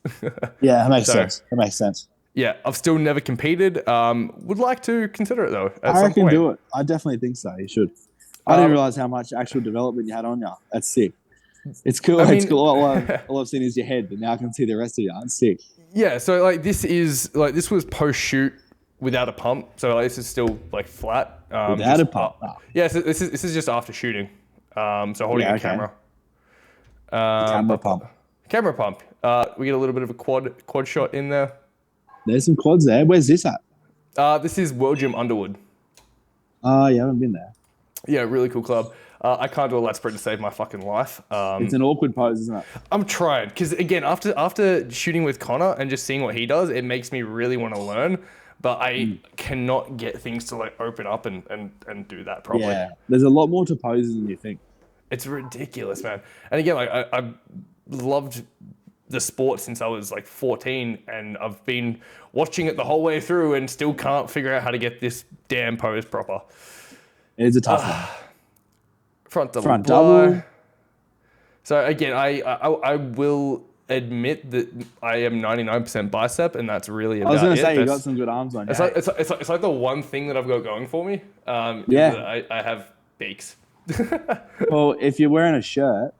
Yeah, that makes sense. That makes sense. Yeah, I've still never competed. Would like to consider it though. I reckon do it. I definitely think so. You should. I didn't realize how much actual development you had on you. That's sick. It's cool. It's cool. All I've seen is your head, but now I can see the rest of you. It's sick. Yeah, so this was post shoot without a pump. So this is still flat. Without a pump. Yeah, so this is just after shooting. So holding a camera. Camera pump. Camera pump. We get a little bit of a quad shot in there. There's some quads there. Where's this at? This is World Gym Underwood. Oh, you haven't been there. Yeah, really cool club. I can't do a lat spread to save my fucking life. It's an awkward pose, isn't it? I'm trying because again, after shooting with Connor and just seeing what he does, it makes me really want to learn. But I cannot get things to open up and do that properly. Yeah, there's a lot more to poses than you think. It's ridiculous, man. And again, I loved the sport since I was 14, and I've been watching it the whole way through and still can't figure out how to get this damn pose proper. It is a tough one. Front double. So again, I will admit that I am 99% bicep, and that's really about it. I was going to say, you got some good arms on you. It's like the one thing that I've got going for me. I have beaks. Well, if you're wearing a shirt,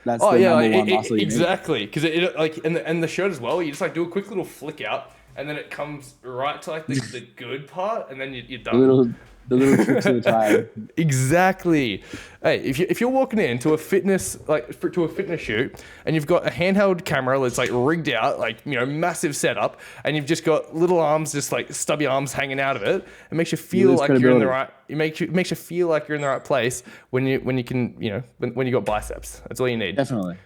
that's the number one muscle you exactly. Because and the shirt as well, you just do a quick little flick out, and then it comes right to the good part, and then you're done. The little tricks of the trade. Exactly. Hey, if you're walking into a fitness shoot and you've got a handheld camera that's rigged out, massive setup, and you've just got little arms, just stubby arms hanging out of it, it makes you feel like you're in the right. It makes you feel like you're in the right place when you can when you got biceps. That's all you need. Definitely.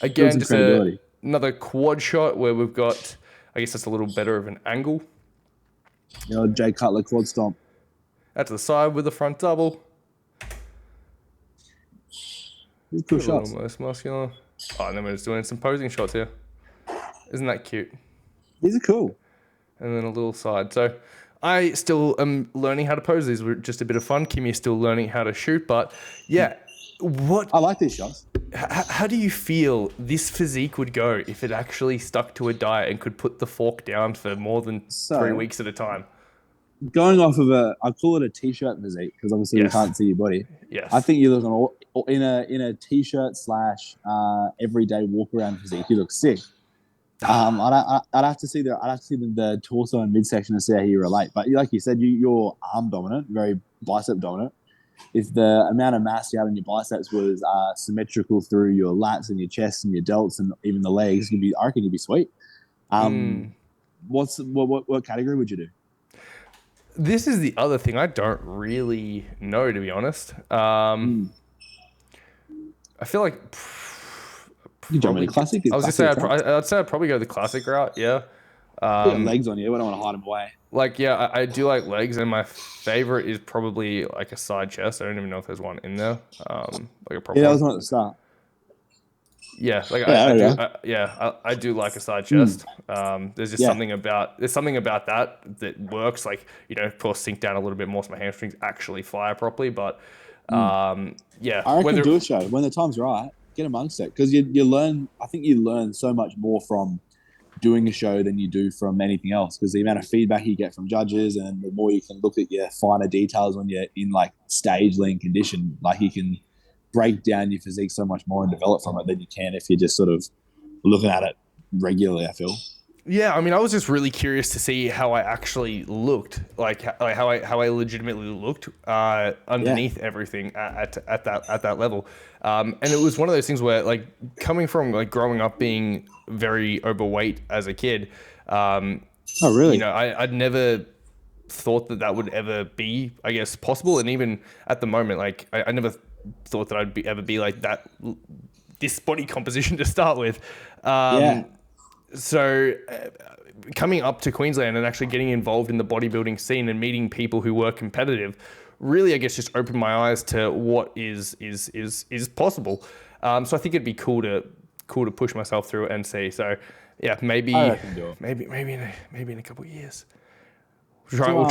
Again, just another quad shot where we've got. I guess that's a little better of an angle. Jay Cutler quad stomp. Out to the side with the front double. These cool shots. Most muscular. Oh, and then we're just doing some posing shots here. Isn't that cute? These are cool. And then a little side. So I still am learning how to pose. These were just a bit of fun. Kimmy's still learning how to shoot. But yeah, I like these shots. How do you feel this physique would go if it actually stuck to a diet and could put the fork down for more than 3 weeks at a time? Going off of I call it a t-shirt physique because obviously you can't see your body. Yes. I think you look in a t-shirt / everyday walk around physique. You look sick. I'd have to see the torso and midsection to see how you relate. But like you said, you're arm dominant, very bicep dominant. If the amount of mass you have in your biceps was symmetrical through your lats and your chest and your delts and even the legs, I reckon you'd be sweet. What category would you do? This is the other thing I don't really know, to be honest. I feel like you jump in classic. I was just saying, I'd say I'd probably go the classic route. Yeah. Legs on you. We don't want to hide them away. Like, yeah, I do like legs, and my favorite is probably like a side chest. I don't even know if there's one in there. Like a proper. Yeah, that was one at the start. Yeah, like I do like a side chest. There's just something about that works. Like, of course, sink down a little bit more so my hamstrings actually fire properly. But I reckon do a show when the time's right. Get amongst it because you learn. I think you learn so much more from doing a show than you do from anything else because the amount of feedback you get from judges and the more you can look at your finer details when you're in like stage lean condition, like you can break down your physique so much more and develop from it than you can if you're just sort of looking at it regularly, I feel. Yeah, I mean, I was just really curious to see how I actually looked, like how I legitimately looked underneath everything at that level, and it was one of those things where, like, coming from like growing up being very overweight as a kid, oh really? I'd never thought that would ever be, I guess, possible, and even at the moment, like, I never thought that I'd ever be like that, this body composition to start with. So coming up to Queensland and actually getting involved in the bodybuilding scene and meeting people who were competitive really, I guess, just opened my eyes to what is possible. So I think it'd be cool to push myself through it and see. So yeah, maybe in a couple of years. We'll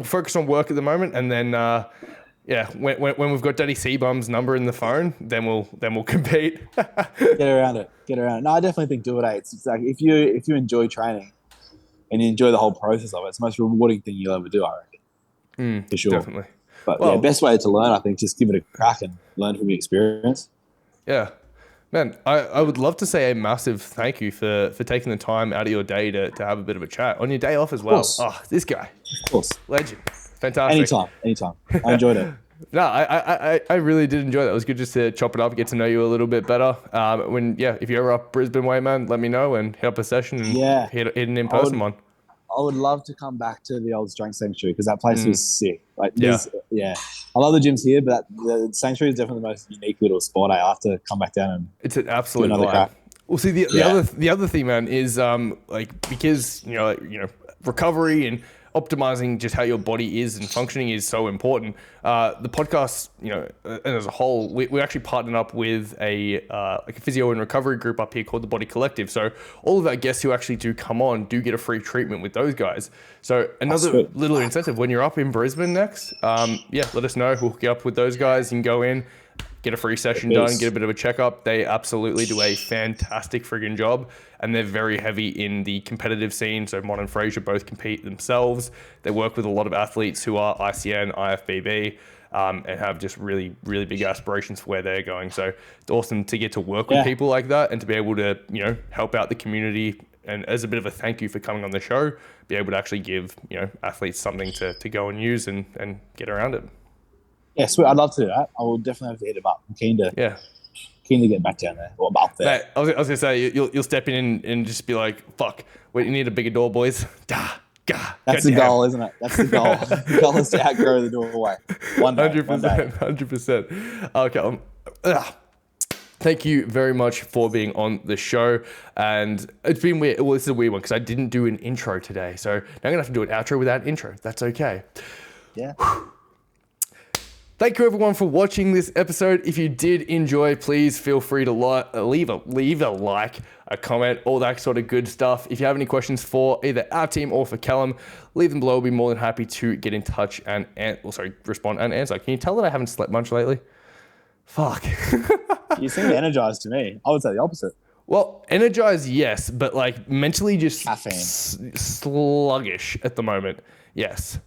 focus on work at the moment, and then when we've got Daddy C-Bum's number in the phone, then we'll compete. Get around it. No, I definitely think do it. It's like if you enjoy training and you enjoy the whole process of it, it's the most rewarding thing you'll ever do, I reckon. For sure. Definitely. But best way to learn, I think, just give it a crack and learn from your experience. Yeah. Man, I would love to say a massive thank you for taking the time out of your day to have a bit of a chat on your day off as well. Oh, this guy. Of course. Legend. Fantastic. Anytime. I enjoyed it. No, I really did enjoy that. It was good just to chop it up, get to know you a little bit better. If you're ever up Brisbane way, man, let me know and hit up a session and hit an in-person one. I would love to come back to the old strength sanctuary because that place was sick. Like, I love the gyms here, but the sanctuary is definitely the most unique little spot. I have to come back down and it's an absolute another crack. Well, see, the other thing, man, is because recovery and optimizing just how your body is and functioning is so important. The podcast, and as a whole, we actually partnered up with a physio and recovery group up here called the Body Collective. So all of our guests who actually do come on do get a free treatment with those guys. So another little incentive when you're up in Brisbane next, let us know. We'll hook you up with those guys. You can go in, get a free session done, get a bit of a checkup. They absolutely do a fantastic friggin' job, and they're very heavy in the competitive scene. So Mon and Fraser both compete themselves. They work with a lot of athletes who are ICN, IFBB, and have just really, really big aspirations for where they're going. So it's awesome to get to work with people like that and to be able to, help out the community. And as a bit of a thank you for coming on the show, be able to actually give, athletes something to go and use and get around it. Yeah, sweet. I'd love to do that. I will definitely have to hit him up. I'm keen to get back down there or up there. Mate, I was gonna say you'll step in and just be like, "Fuck, we need a bigger door, boys." That's the goal, isn't it? That's the goal. The goal is to outgrow the doorway. 100%. Okay. Thank you very much for being on the show. And it's been weird. Well, this is a weird one because I didn't do an intro today, so now I'm gonna have to do an outro without an intro. That's okay. Yeah. Thank you everyone for watching this episode. If you did enjoy, please feel free to leave a like, a comment, all that sort of good stuff. If you have any questions for either our team or for Callum, leave them below. We'll be more than happy to get in touch and respond and answer. Can you tell that I haven't slept much lately? Fuck. You seem energized to me. I would say the opposite. Well, energized, yes, but like mentally just caffeine. Sluggish at the moment. Yes.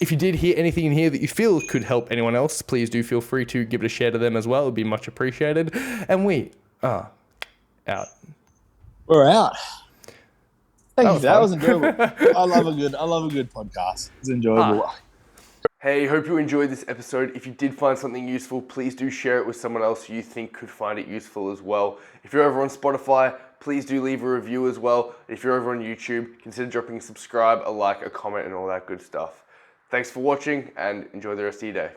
If you did hear anything in here that you feel could help anyone else, please do feel free to give it a share to them as well. It would be much appreciated. And we are out. We're out. Thank you. That was enjoyable. I love a good podcast. It's enjoyable. Hey, hope you enjoyed this episode. If you did find something useful, please do share it with someone else you think could find it useful as well. If you're over on Spotify, please do leave a review as well. If you're over on YouTube, consider dropping a subscribe, a like, a comment, and all that good stuff. Thanks for watching, and enjoy the rest of your day.